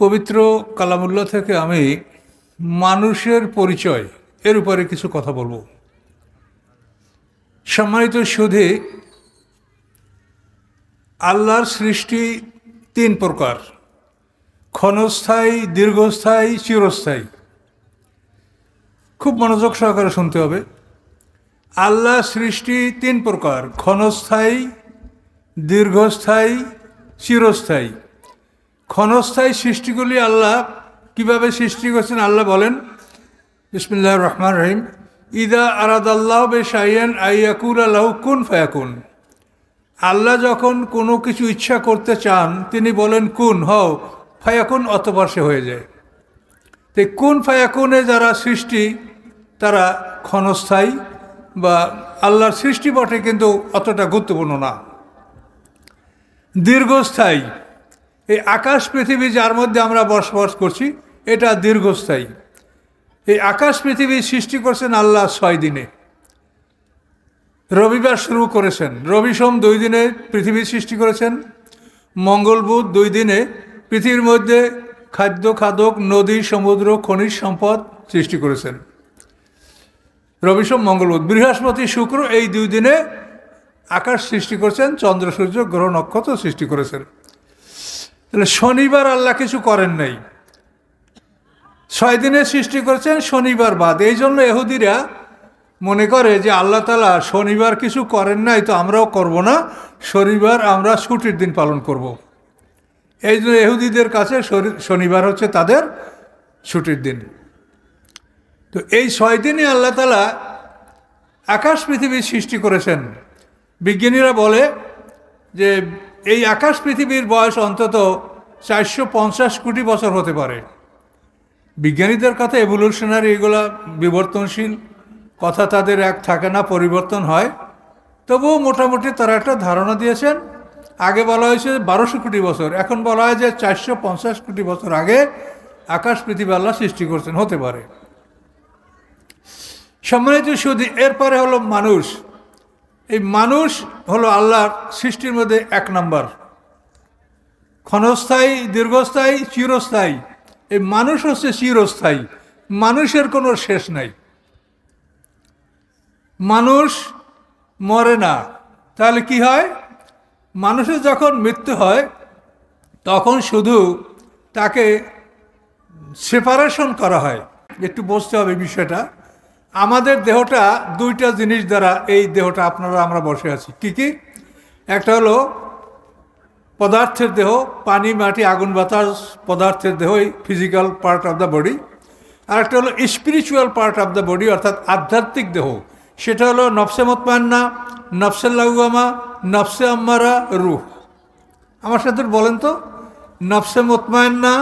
পবিত্র কালামুল্লাহ থেকে আমি মানুষের পরিচয় এর উপরে কিছু কথা বলবো। সম্মানিত সুধী, আল্লাহর সৃষ্টি তিন প্রকার: ক্ষণস্থায়ী, দীর্ঘস্থায়ী, চিরস্থায়ী। খুব মনোযোগ সহকারে শুনতে হবে। আল্লাহর সৃষ্টি তিন প্রকার: ক্ষণস্থায়ী, দীর্ঘস্থায়ী, চিরস্থায়ী। ক্ষণস্থায়ী সৃষ্টিগুলি আল্লাহ কিভাবে সৃষ্টি করেছেন আল্লাহ বলেন, বিসমিল্লাহির রহমানির রহিম, ইদা আরাদাল্লাহু বিশাইইন আইয়াকুলা লাহু কুন ফায়াকুন। আল্লাহ যখন কোনো কিছু ইচ্ছা করতে চান তিনি বলেন কুন হও, ফায়াকুন অতঃপর সে হয়ে যায়। তো কুন ফায়াকুনে যারা সৃষ্টি তারা ক্ষণস্থায়ী বা আল্লাহর সৃষ্টি বটে, কিন্তু অতটা গুরুত্বপূর্ণ না। দীর্ঘস্থায়ী, এই আকাশ পৃথিবী যার মধ্যে আমরা বসবাস করছি এটা দীর্ঘস্থায়ী। এই আকাশ পৃথিবী সৃষ্টি করছেন আল্লাহ 6 দিনে। রবিবার শুরু করেছেন, রবি সোম 2 দিনে পৃথিবী সৃষ্টি করেছেন। মঙ্গল বুধ 2 দিনে পৃথিবীর মধ্যে খাদ্য খাদক, নদী, সমুদ্র, খনিজ সম্পদ সৃষ্টি করেছেন। রবি সোম মঙ্গল বুধ। বৃহস্পতি শুক্র এই 2 দিনে আকাশ সৃষ্টি করেছেন, চন্দ্র সূর্য গ্রহ নক্ষত্র সৃষ্টি করেছেন। তাহলে শনিবার আল্লাহ কিছু করেন নাই, 6 দিনে সৃষ্টি করেছেন, শনিবার বাদ। এই জন্য ইহুদিরা মনে করে যে আল্লাহ তাআলা শনিবার কিছু করেন নাই তো আমরাও করব না, শনিবার আমরা ছুটির দিন পালন করব। এই জন্য ইহুদিদের কাছে শনিবার হচ্ছে তাদের ছুটির দিন। তো এই 6 দিনে আল্লাহ তাআলা আকাশ পৃথিবী সৃষ্টি করেছেন। বিজ্ঞানীরা বলে যে এই আকাশ পৃথিবীর বয়স অন্তত 450 কোটি বছর হতে পারে। বিজ্ঞানীদের কথা এভলিউশনারি, এগুলা বিবর্তনশীল কথা, তাদের এক থাকে না, পরিবর্তন হয়। তবুও মোটামুটি তারা একটা ধারণা দিয়েছেন। আগে বলা হয়েছে 1200 কোটি বছর, এখন বলা হয় যে 450 কোটি বছর আগে আকাশ পৃথিবী আল্লাহ সৃষ্টি করছেন, হতে পারে। সম্মানিত সুধী, এরপরে হলো মানুষ। এই মানুষ হলো আল্লাহর সৃষ্টির মধ্যে 1 নম্বর। ক্ষণস্থায়ী, দীর্ঘস্থায়ী, চিরস্থায়ী। এই মানুষ হচ্ছে চিরস্থায়ী, মানুষের কোনো শেষ নাই। মানুষ মরে না। তাহলে কি হয়? মানুষের যখন মৃত্যু হয় তখন শুধু তাকে সেপারেশন করা হয়। একটু বুঝতে হবে বিষয়টা। আমাদের দেহটা 2টা জিনিস দ্বারা, এই দেহটা আপনারা আমরা বসে আছি। কি কি? একটা হলো পদার্থের দেহ, পানি, মাটি, আগুন, বাতাস পদার্থের দেহ, এই physical part of the body. আর একটা হলো spiritual part of the body, অর্থাৎ আধ্যাত্মিক দেহ। সেটা হলো নফসে মুতমাইন্না, নফসে লাওয়ামা, নফসে আম্মারা, রূহ। আমার সাথে বলেন তো, নফসে মুতমাইন্না,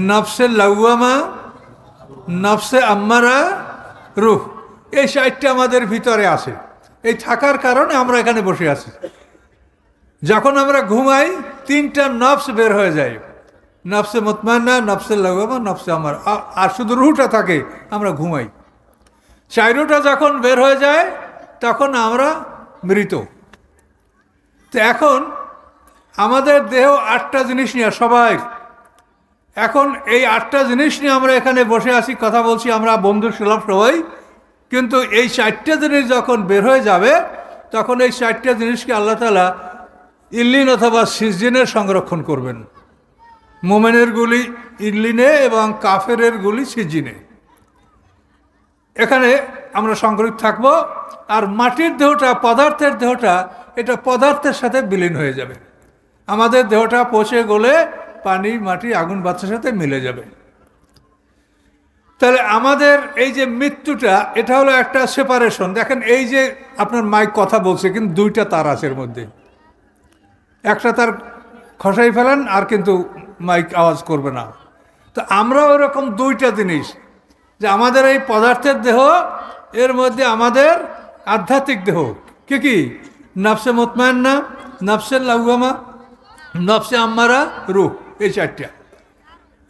নফসে লাওয়ামা, নফসে আম্মারা, রূহ। এই 4টা আমাদের ভিতরে আছে। এই থাকার কারণে আমরা এখানে বসে আছি। যখন আমরা ঘুমাই 3টা নফস বের হয়ে যায়, নফসে মুতমাইন্না, নফসে লাওয়ামা, নফসে আম্মারা, আর শুধু রূহটা থাকে, আমরা ঘুমাই। 4টা যখন বের হয়ে যায় তখন আমরা মৃত। তো এখন আমাদের দেহ 8টা জিনিস নিয়ে, সবাই এখন এই 8টা জিনিস নিয়ে আমরা এখানে বসে আছি, কথা বলছি, আমরা বন্ধু সুলভ সবাই। কিন্তু এই 4টা জিনিস যখন বের হয়ে যাবে তখন এই 4টা জিনিসকে আল্লাহ তাআলা ইল্লিন অথবা সিজিনে সংরক্ষণ করবেন। মোমেনের গুলি ইল্লিনে এবং কাফেরের গুলি সিজিনে। এখানে আমরা সংরক্ষিত থাকব। আর মাটির দেহটা, পদার্থের দেহটা, এটা পদার্থের সাথে বিলীন হয়ে যাবে। আমাদের দেহটা পচে গলে পানি, মাটি, আগুন, বাতাসের সাথে মিলে যাবে। তাহলে আমাদের এই যে মৃত্যুটা, এটা হলো একটা সেপারেশন। দেখেন, এই যে আপনার মাইক কথা বলছে, কিন্তু 2টা তার আছে এর মধ্যে। একটা তার খসাই ফেলেন আর কিন্তু মাইক আওয়াজ করবে না। তো আমরা ওরকম 2টা জিনিস, যে আমাদের এই পদার্থের দেহ, এর মধ্যে আমাদের আধ্যাত্মিক দেহ। কি কি? নফসে মুতমাইন্না, নফসে লাওয়ামা, নফসে আম্মারা, রূহ। এই 4টা।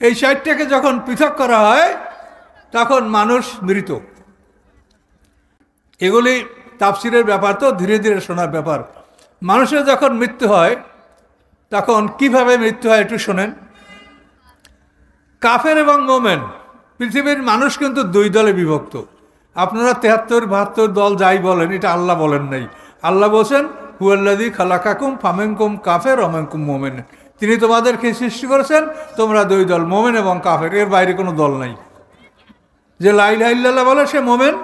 এই 4টাকে যখন পৃথক করা হয় তখন মানুষ মৃত। এগুলি তাফসিরের ব্যাপার, তো ধীরে ধীরে শোনার ব্যাপার। মানুষের যখন মৃত্যু হয় তখন কিভাবে মৃত্যু হয় একটু শোনেন। কাফের এবং মোমেন, পৃথিবীর মানুষ কিন্তু দুই দলে বিভক্ত। আপনারা ৭৩-৭২ দল যাই বলেন, এটা আল্লাহ বলেন নাই। আল্লাহ বলছেন হুয়াল্লাযী খালাকাকুম ফামিনকুম কাফের ওয়া মিনকুম মুমিন। তিনি তোমাদেরকে সৃষ্টি করেছেন, তোমরা দুই দল, মোমেন এবং কাফের, এর বাইরে কোনো দল নাই। যে লা ইলাহা ইল্লাল্লাহ বলে সে মোমেন,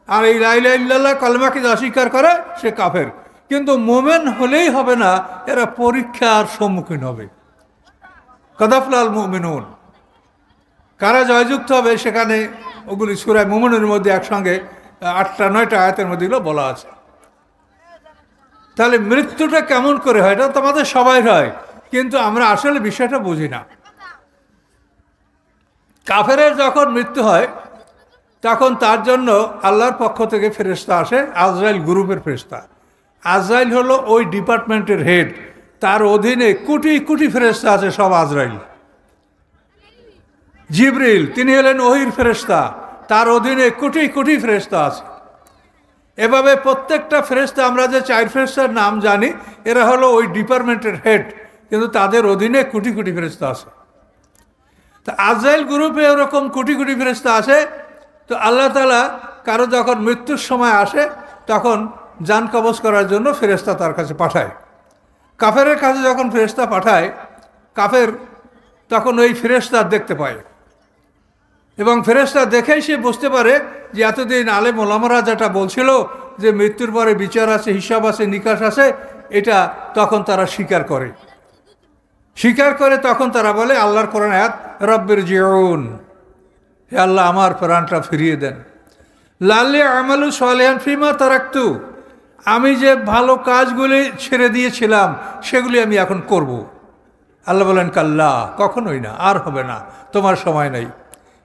আর এই লা ইলাহা ইল্লাল্লাহ কালেমাকে যে অস্বীকার করে সে কাফের। কিন্তু মোমেন হলেই হবে না, এরা পরীক্ষার সম্মুখীন হবে। কদ আফলাহাল মুমিনুন, কারা জয়যুক্ত হবে সেখানে ওগুলি সূরা মুমিনুনের মধ্যে একসঙ্গে ৮টা-৯টা আয়াতের মধ্যে এগুলো বলা আছে। তাহলে মৃত্যুটা কেমন করে হয়, এটা তো আমাদের সবাই হয়, কিন্তু আমরা আসলে বিষয়টা বুঝি না। কাফেরের যখন মৃত্যু হয় তখন তার জন্য আল্লাহর পক্ষ থেকে ফেরেশতা আসে, আজরাইল গ্রুপের ফেরেশতা। আজরাইল হলো ওই ডিপার্টমেন্টের হেড, তার অধীনে কোটি কোটি ফেরেশতা আছে, সব আজরাইল। জিবরিল তিনি হলেন ওহির ফেরেশতা, তার অধীনে কোটি কোটি ফেরেশতা আছে। এভাবে প্রত্যেকটা ফেরেশতা, আমরা যে 4 ফেরেশতার নাম জানি, এরা হলো ওই ডিপার্টমেন্টের হেড, কিন্তু তাদের অধীনে কোটি কোটি ফেরেশতা আছে। তো আজরাইল গ্রুপে এরকম কোটি কোটি ফেরেশতা আছে। তো আল্লাহ তাআলা কারো যখন মৃত্যুর সময় আসে তখন জান কবজ করার জন্য ফেরেশতা তার কাছে পাঠায়। কাফেরের কাছে যখন ফেরেশতা পাঠায়, কাফের তখন ওই ফেরেশতা দেখতে পায়, এবং ফেরেশতা দেখেই সে বুঝতে পারে যে এতদিন আলেম ওলামারা যেটা বলছিল যে মৃত্যুর পরে বিচার আছে, হিসাব আছে, নিকাশ আছে, এটা তখন তারা স্বীকার করে। তখন তারা বলে আল্লাহর কোরআন আয়াত, রব্বির জিউন, হে আল্লাহ আমার প্রাণটা ফিরিয়ে দেন। লাল্লি আমালু সালিহান ফিমা তারাকতু, আমি যে ভালো কাজগুলি ছেড়ে দিয়েছিলাম সেগুলি আমি এখন করব। আল্লাহ বলেন কাল্লা, কখনোই না, আর হবে না, তোমার সময় নেই।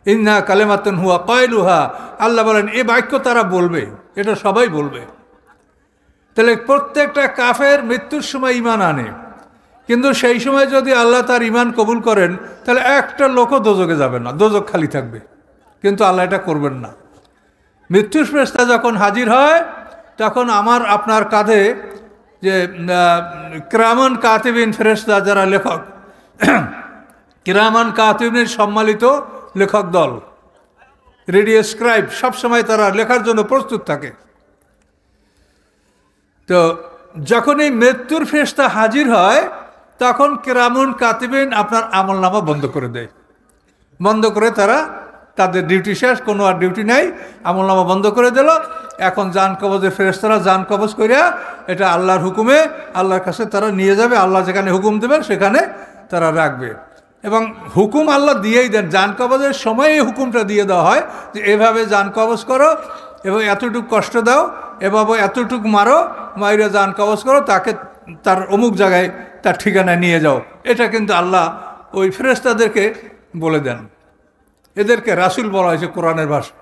ইন্না কালেমাতুন হুয়া কায়লুহা, আল্লাহ বলেন এই বাক্য তারা বলবে, এটা সবাই বলবে। তাহলে প্রত্যেকটা কাফের মৃত্যুর সময় ঈমান আনে, কিন্তু সেই সময় যদি আল্লাহ তার ঈমান কবুল করেন তাহলে একটা লোকও দোজকে যাবে না, দোজক খালি থাকবে। কিন্তু আল্লাহ এটা করবেন না। মৃত্যুর ফেরেশতা যখন হাজির হয় তখন আমার আপনার কাঁধে যে কিরামান কাতিবিন ফেরেশতা, যারা লেখক, কিরামান কাতিবিনের সম্মানিত লেখক দল, রেডিও স্ক্রাইব, সবসময় তারা লেখার জন্য প্রস্তুত থাকে। তো যখন এই মৃত্যুর ফেরেশতা হাজির হয় তখন কিরামুন কাতিবিন আপনার আমলনামা বন্ধ করে দেয়। বন্ধ করে তারা তাদের ডিউটি শেষ, কোনো আর ডিউটি নাই, আমলনামা বন্ধ করে দিল। এখন জান কবজের ফেরেশতারা জান কবজ করিয়া এটা আল্লাহর হুকুমে আল্লাহর কাছে তারা নিয়ে যাবে। আল্লাহ যেখানে হুকুম দেবেন সেখানে তারা রাখবে, এবং হুকুম আল্লাহ দিয়েই দেন। জান কবজের সময় এই হুকুমটা দিয়ে দেওয়া হয় যে এভাবে জান কবজ করো এবং এতটুকু কষ্ট দাও, এভাবে এতটুকু মারো, মাইরা জান কবজ করো, তাকে তার অমুক জায়গায় তার ঠিকানায় নিয়ে যাও। এটা কিন্তু আল্লাহ ওই ফেরেশতাদেরকে বলে দেন। এদেরকে রাসূল বলা হয়েছে কোরআনের ভাষা,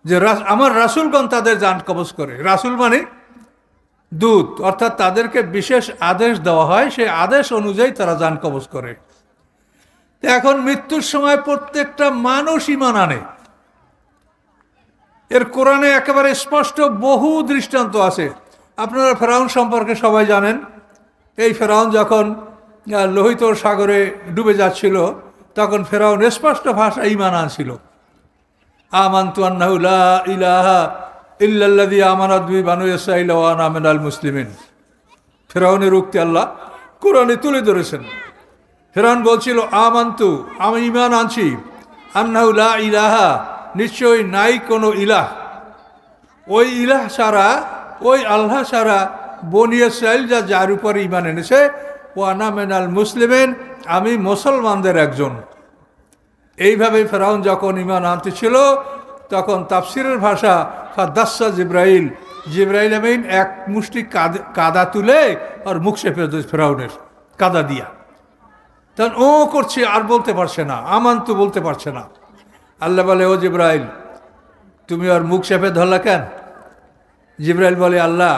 যে আমার রাসূলগণ তাদের জান কবজ করে। রাসূল মানে দূত, অর্থাৎ তাদেরকে বিশেষ আদেশ দেওয়া হয়, সেই আদেশ অনুযায়ী তারা জান কবজ করে। এখন মৃত্যুর সময় প্রত্যেকটা মানুষ ঈমান আনে। এর কোরআনে একেবারে স্পষ্ট বহু দৃষ্টান্ত আছে। আপনারা ফেরাউন সম্পর্কে সবাই জানেন। এই ফেরাউন যখন লোহিত সাগরে ডুবে যাচ্ছিল তখন ফেরাউন স্পষ্ট ভাষা ঈমান আনছিল। আমানতু আন্নাহু লা ইলাহা ইল্লাল্লাযী আমানাত বিহি বানু ইসরাঈল ওয়া আনা মিনাল মুসলিমিন। ফেরাউনের উক্তি আল্লাহ কোরআনে তুলে ধরেছেন। ফেরাউন বলছিল আমানতু, আমি ঈমান আনছি, আন্নাহু লা ইলাহা, নিশ্চয়ই নাই কোনো ইলাহ, ওই ইলাহ ছাড়া, ওই আল্লাহ ছাড়া বনী ইসরাঈল যার উপরে ঈমান এনেছে, ওয়া আনা মিনাল মুসলিমিন, আমি মুসলমানদের একজন। এইভাবে ফেরাউন যখন ঈমান আনতেছিল তখন তাফসিরের ভাষা ফাদাসা জিব্রাইল, জিব্রাইল আমিন এক মুষ্টি কাদা তুলে আর মুখ চেপে ফেরাউনের কাদা দিয়া, তখন ও করছে, আর বলতে পারছে না, আমানতু বলতে পারছে না। আল্লাহ বলে, ও জিব্রাইল তুমি আর মুখ চেপে ধরলা কেন? জিব্রাইল বলে, আল্লাহ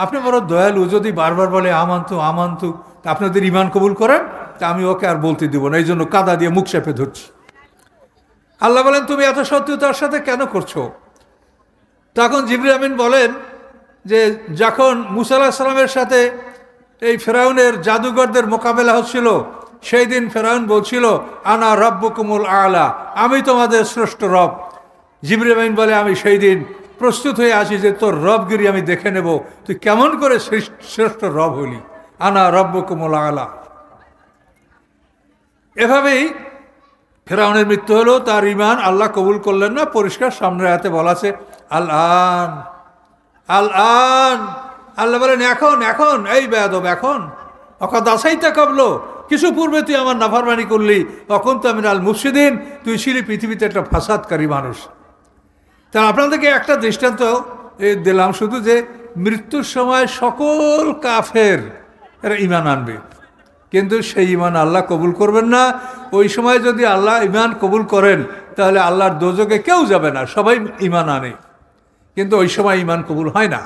আপনি বড় দয়ালু, যদি বারবার বলে আমানতু আমানতু, আপনাদের ঈমান কবুল করেন, তা আমি ওকে আর বলতে দিব না, এই জন্য কাদা দিয়ে মুখ চেপে ধরছি। আল্লাহ বলেন, তুমি এত শত্রুতার সাথে কেন করছো? তখন জিবরিল আমিন বলেন যে যখন মুসা আলাইহিস সালামের সাথে এই ফেরাউনের জাদুঘরদের মোকাবেলা হচ্ছিল, সেই দিন ফেরাউন বলছিল আনা রব্বুকুমুল আলা, আমি তোমাদের শ্রেষ্ঠ রব। জিবরিল আমিন বলে আমি সেই দিন প্রস্তুত হয়ে আছি যে তোর রবগিরি আমি দেখে নেব, তুই কেমন করে শ্রেষ্ঠ রব হলি। আনা রব্বুকুমুল আলা। এভাবেই ফেরাউনের মৃত্যু হলো, তার ঈমান আল্লাহ কবুল করলেন না। পরিষ্কার সামনের আয়াতে বলা আছে আল আন, আল আন। আল্লাহ বলেন এখন, এখন এই বেয়াদব, এখন অকাদ আসাইতা কাবলো, কিছু পূর্বে তুই আমার নাফরমানি করলি, তখন তো আমি আল মুফসিদিন, তুই ছিলি পৃথিবীতে একটা ফাসাদকারী মানুষ। তা আপনাদেরকে একটা দৃষ্টান্ত দিলাম শুধু, যে মৃত্যুর সময় সকল কাফের এরা ঈমান আনবে, কিন্তু সেই ঈমান আল্লাহ কবুল করবেন না। ওই সময় যদি আল্লাহ ঈমান কবুল করেন তাহলে আল্লাহর দোজখে কেউ যাবে না, সবাই ঈমান আনে, কিন্তু ওই সময় ঈমান কবুল হয় না।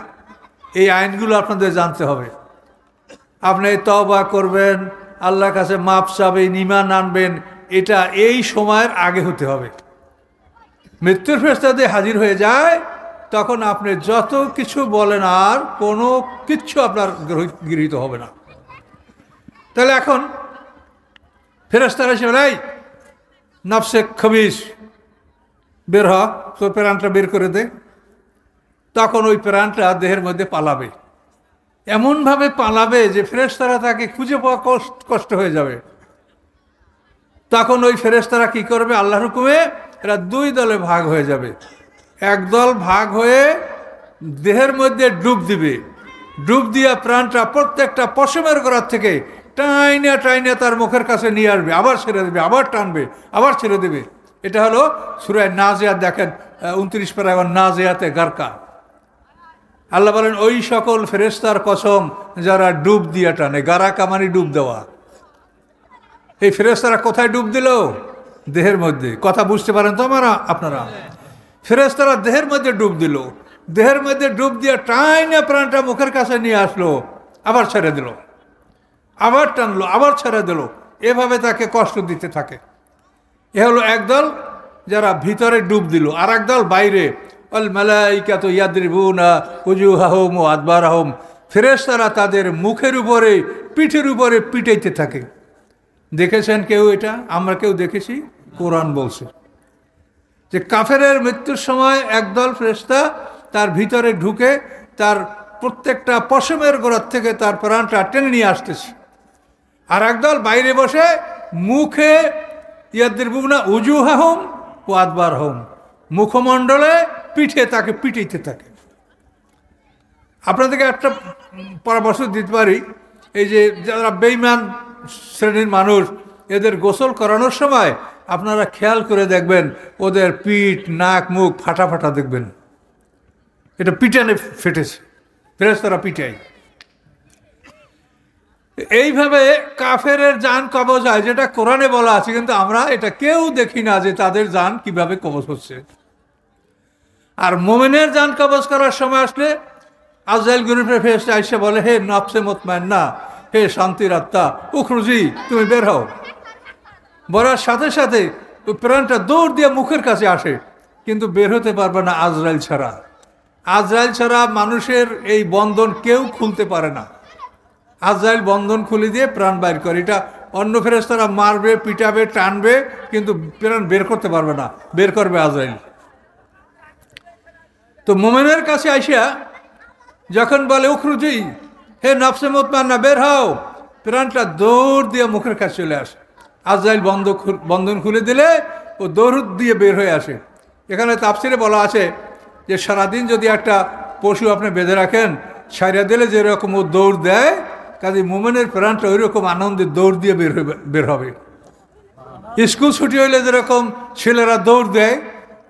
এই আইনগুলো আপনাদের জানতে হবে। আপনি তওবা করবেন, আল্লাহর কাছে মাপ চাবেন, ঈমান আনবেন, এটা এই সময়ের আগে হতে হবে। মৃত্যুর ফেরেশতা যদি হাজির হয়ে যায় তখন আপনি যত কিছু বলেন আর কোনো কিচ্ছু আপনার গৃহীত হবে না। তাহলে এখন ফেরেশতারা এসে বলে, এই নফসে খবিস, বের হ, তোর প্রাণটা বের করে দে। তখন ওই প্রাণটা দেহের মধ্যে পালাবে, এমনভাবে পালাবে যে ফেরেশতারা তাকে খুঁজে পাওয়া কষ্ট হয়ে যাবে। তখন ওই ফেরেশতারা কি করবে, আল্লাহর হুকুমে এরা দুই দলে ভাগ হয়ে যাবে। একদল ভাগ হয়ে দেহের মধ্যে ডুব দিবে, ডুব দিয়া প্রাণটা প্রত্যেকটা পশমের গোড়ার থেকে টাইনা টাইনা তার মুখের কাছে নিয়ে আসবে, আবার ছেড়ে দেবে, আবার টানবে, আবার ছেড়ে দেবে। এটা হলো সূরা নাজিয়াত, দেখেন 29 পারা নাজিয়াতে গারকা। আল্লাহ বলেন ওই সকল ফেরেশতার কসম যারা ডুব দিয়া টানে, গারাকা মানে ডুব দেওয়া। এই ফেরেশতারা কোথায় ডুব দিল? দেহের মধ্যে। কথা বুঝতে পারেন তো আপনারা? ফেরেশতারা দেহের মধ্যে ডুব দিল, দেহের মধ্যে ডুব দিয়ে টাইনা প্রাণটা মুখের কাছে নিয়ে আসলো, আবার ছেড়ে দিল, আবার টানলো, আবার ছেড়ে দিল, এভাবে তাকে কষ্ট দিতে থাকে। এ হলো একদল যারা ভিতরে ডুব দিল, আর একদল বাইরে। আল মালাইকাতু ইয়াদরিবুনা উজুহাহুম ওয়া আদবারহুম, ফেরেশতারা তাদের মুখের উপরে, পিঠের উপরে পিটাইতে থাকে। দেখেছেন কেউ এটা? আমরা কেউ দেখেছি? কোরআন বলছে যে কাফেরের মৃত্যুর সময় একদল ফেরেশতা তার ভিতরে ঢুকে তার প্রত্যেকটা পশমের গোড়ার থেকে তার প্রাণটা টেনে নিয়ে আসতেছে, আর একদল বাইরে বসে মুখে ইয়াদরিবুনা উজুহাহুম ওয়া আদবারহুম, মুখমণ্ডলে, পিঠে তাকে পিটাইতে থাকে। আপনাদেরকে একটা পরামর্শ দিতে পারি, এই যে যারা বেঈমান শ্রেণীর মানুষ, এদের গোসল করানোর সময় আপনারা খেয়াল করে দেখবেন ওদের পিঠ, নাক, মুখ ফাটা ফাটা দেখবেন, এটা পিটানে ফেটেছে, ফেরেশতারা পিটায়। এইভাবে কাফেরের জান কবজ হয়, যেটা কোরআনে বলা আছে, কিন্তু আমরা এটা কেউ দেখি না যে তাদের জান কিভাবে কবজ হচ্ছে। আর মোমেনের জান কবজ করার সময় আসলে আজরাইল গ্রুপের ফেরেশতা এসে বলে, হে নফসে মুতমাইন্না, হে শান্তির আত্মা, উখরুজি, তুমি বের হও। বলার সাথে সাথে প্রাণটা দৌড় দিয়ে মুখের কাছে আসে, কিন্তু বের হতে পারবে না আজরাইল ছাড়া। আজরাইল ছাড়া মানুষের এই বন্ধন কেউ খুলতে পারে না। আজরাইল বন্ধন খুলে দিয়ে প্রাণ বাইর করে। এটা অন্য ফেরেশতারা মারবে, পিটাবে, টানবে, কিন্তু প্রাণ বের করতে পারবে না, বের করবে আজরাইল। তো মোমেনের কাছে আইসা যখন বলে উখরুজি, হে নফসে মুতমাইন্না, বের হও, প্রাণটা দৌড় দিয়ে মুখের কাছে চলে আসে। আজরাইল বন্ধন খুলে দিলে ও দৌড় দিয়ে বের হয়ে আসে। এখানে তাফসিরে বলা আছে যে সারাদিন যদি একটা পশু আপনি বেঁধে রাখেন, ছাইরা দিলে যেরকম ও দৌড় দেয়, কাজে মোমেনের প্রাণটা ওই রকম আনন্দে দৌড় দিয়ে বের হবে। স্কুল ছুটি হইলে যেরকম ছেলেরা দৌড় দেয়,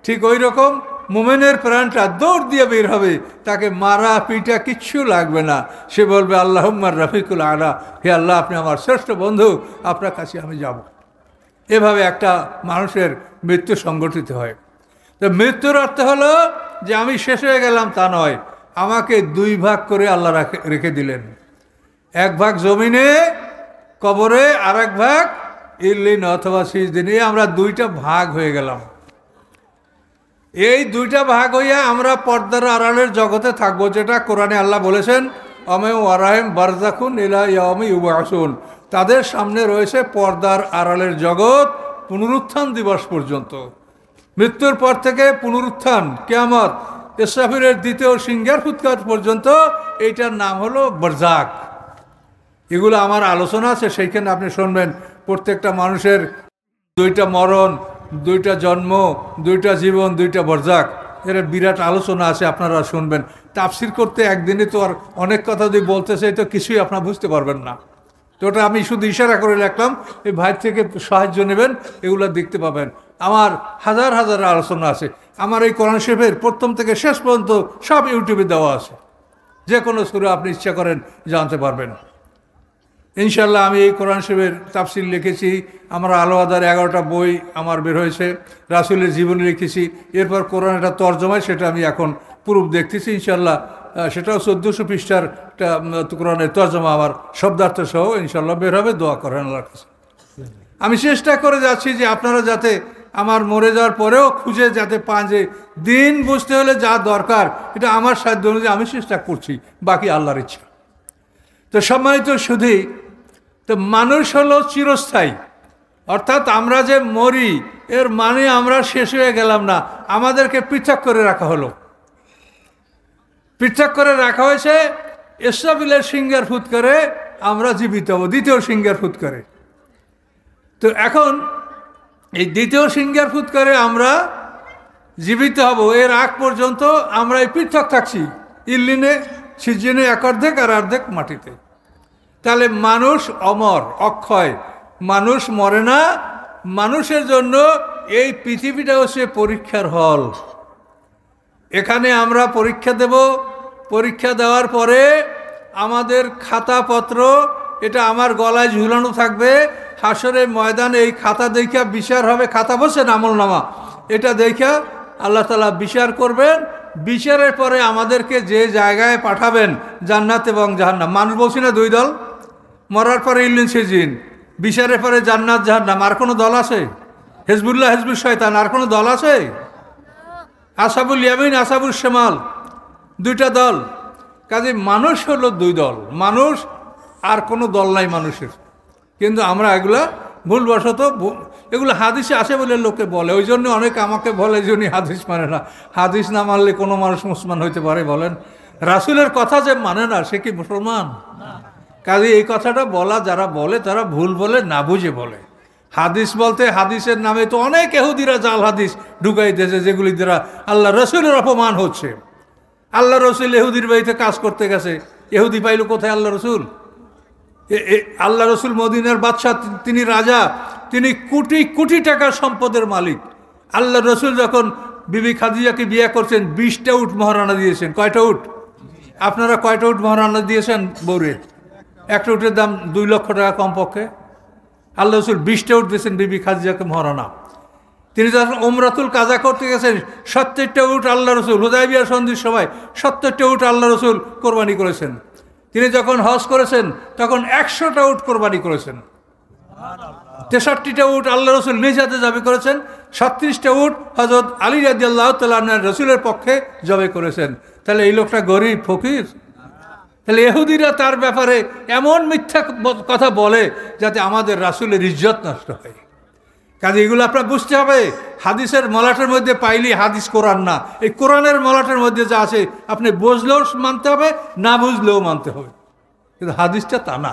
ঠিক ওই রকম মোমেনের প্রাণটা দৌড় দিয়ে বের হবে, তাকে মারা পিটা কিচ্ছু লাগবে না। সে বলবে আল্লাহুম্মা রফিকুল আলা, হে আল্লাহ আপনি আমার শ্রেষ্ঠ বন্ধু, আপনার কাছে আমি যাব। এভাবে একটা মানুষের মৃত্যু সংগঠিত হয়। তো মৃত্যুর অর্থ হলো যে আমি শেষ হয়ে গেলাম তা নয়, আমাকে দুই ভাগ করে আল্লাহ রেখে দিলেন। এক ভাগ জমিনে কবরে, আর এক ভাগ ইল্লিন অথবা সিজদিনে। আমরা দুইটা ভাগ হয়ে গেলাম। এই দুইটা ভাগ হইয়া আমরা পর্দার আড়ালের জগতে থাকবো, যেটা কোরআনে আল্লাহ বলেছেন অমে ওয়ারাহিম বারজাকুন ইলা ইয়াউমি ইউবআসুন, তাদের সামনে রয়েছে পর্দার আড়ালের জগৎ পুনরুত্থান দিবস পর্যন্ত। মৃত্যুর পর থেকে পুনরুত্থান, কিয়ামত, ইসরাফিলের দ্বিতীয় সিংহার ফুৎকার পর্যন্ত এইটার নাম হলো বারজাক। এগুলো আমার আলোচনা আছে, সেইখানে আপনি শুনবেন। প্রত্যেকটা মানুষের দুইটা মরণ, দুইটা জন্ম, দুইটা জীবন, দুইটা বারজাক, এর বিরাট আলোচনা আছে, আপনারা শুনবেন। তাফসির করতে একদিনে তো আর অনেক কথা যদি বলতে চাই তো কিছুই আপনারা বুঝতে পারবেন না। তো ওটা আমি শুধু ইশারা করে রাখলাম, এই ভাই থেকে সাহায্য নেবেন, এগুলো দেখতে পাবেন। আমার হাজার হাজার আলোচনা আছে। আমার এই কোরআন শরীফের প্রথম থেকে শেষ পর্যন্ত সব ইউটিউবে দেওয়া আছে, যে কোনো সূরা আপনি ইচ্ছা করেন জানতে পারবেন ইনশাল্লাহ। আমি এই কোরআন শরীফের তাফসির লিখেছি, আমার আলো আদার 11টা বই আমার বের হয়েছে, রাসূলের জীবনী লিখেছি, এরপর কোরআন একটা তর্জমায় সেটা আমি এখন প্রুফ দেখতেছি ইনশাল্লাহ। সেটাও 1400 পৃষ্ঠার একটা কোরআনের তর্জমা আমার শব্দার্থ সহ ইনশাল্লাহ বের হবে। দোয়া করেন আল্লাহর কাছে। আমি চেষ্টা করে যাচ্ছি যে আপনারা যাতে আমার মরে যাওয়ার পরেও খুঁজে যাতে পান, যে দিন বুঝতে হলে যা দরকার এটা আমার সাধ্য অনুযায়ী আমি চেষ্টা করছি, বাকি আল্লাহর ইচ্ছা। তো সম্মানিত শুধু তো মানুষ হলো চিরস্থায়ী, অর্থাৎ আমরা যে মরি এর মানে আমরা শেষ হয়ে গেলাম না, আমাদেরকে পৃথক করে রাখা হলো। পৃথক করে রাখা হয়েছে ইসরাফিলের সিংহার ফুৎকারে আমরা জীবিত হব, দ্বিতীয় সিংহার ফুৎকারে। তো এখন এই দ্বিতীয় সিংহার ফুৎকারে আমরা জীবিত হব, এর আগ পর্যন্ত আমরা এই পৃথক থাকছি, ইল্লিনে সিজিনে এক অর্ধেক আর অর্ধেক মাটিতে। তাহলে মানুষ অমর, অক্ষয়, মানুষ মরে না। মানুষের জন্য এই পৃথিবীটা হচ্ছে পরীক্ষার হল। এখানে আমরা পরীক্ষা দেব, পরীক্ষা দেওয়ার পরে আমাদের খাতাপত্র এটা আমার গলায় ঝুলানো থাকবে। হাসরের ময়দানে এই খাতা দেখা বিচার হবে, খাতা বলছেন আমলনামা, এটা দেখা আল্লাহ তাআলা বিচার করবেন। বিচারের পরে আমাদেরকে যে জায়গায় পাঠাবেন, জান্নাত এবং জাহান্নাম। মানুষ বলছি না দুই দল, মরার পরে ইল্লিন সিজিন, বিচারের পরে জান্নাত জাহান্নাম। আর কোনো দল আছে? হিজবুল্লাহ হিজবুল শয়তান, আর কোনো দল আছে? আসাবুল ইয়ামিন আসাবুল শিমাল, দুইটা দল। কাজে মানুষ হলো দুই দল, মানুষ আর কোনো দল নাই মানুষের। কিন্তু আমরা এগুলা ভুলবশত, এগুলো হাদিসে আসে বলে লোকে বলে, ওই জন্য অনেক আমাকে বলে যে উনি হাদিস মানে না। হাদিস না মানলে কোনো মানুষ মুসলমান হইতে পারে বলেন? রাসূলের কথা যে মানে না সে কি মুসলমান? কাজে এই কথাটা বলা যারা বলে তারা ভুল বলে, না বুঝে বলে। হাদিস বলতে হাদিসের নামে তো অনেক ইহুদিরা জাল হাদিস ঢুকাই দিয়েছে, যেগুলি দ্বারা আল্লাহ রসুলের অপমান হচ্ছে। আল্লাহ রসুল ইহুদির বাড়িতে কাজ করতে গেছে, ইহুদি পাইল কোথায় আল্লাহ রসুল? আল্লাহ রসুল মদিনার বাদশাহ, তিনি রাজা, তিনি কোটি কোটি টাকার সম্পদের মালিক। আল্লাহ রসুল যখন বিবি খাদিজাকে বিয়ে করছেন 20টা উট মহারানা দিয়েছেন। কয়টা উট? আপনারা কয়টা উট মহারানা দিয়েছেন বউরে? একটা উটের দাম 2 লক্ষ টাকা কমপক্ষে। আল্লাহ রসুল 20টা উট দিয়েছেন বিবি খাদিজাকে মহারানা। তিনি যখন উমরাতুল কাজা করতে গেছেন 70টা উট আল্লাহ রসুল, হুদায়বিয়া সন্ধির সময় 70টা উট আল্লাহ রসুল কোরবানি করেছেন। তিনি যখন হজ করেছেন তখন 100টা উট কোরবানি করেছেন। 63টা উট আল্লাহ রসুল নিজ হাতে জবে করেছেন। 37টা উট হযরত আলী রাদিয়াল্লাহু তাআলা আনহু রসুলের পক্ষে জবে করেছেন। তাহলে এই লোকটা গরিব ফকির? তাহলে ইহুদিরা তার ব্যাপারে এমন মিথ্যা কথা বলে যাতে আমাদের রাসূলের ইজ্জত নষ্ট হয়। কাজে এগুলো আপনার বুঝতে হবে। হাদিসের মলাটের মধ্যে পাইলি হাদিস কোরআন না, এই কোরআনের মলাটের মধ্যে যা আছে আপনি বুঝলেও মানতে হবে, না বুঝলেও মানতে হবে। কিন্তু হাদিসটা তা না,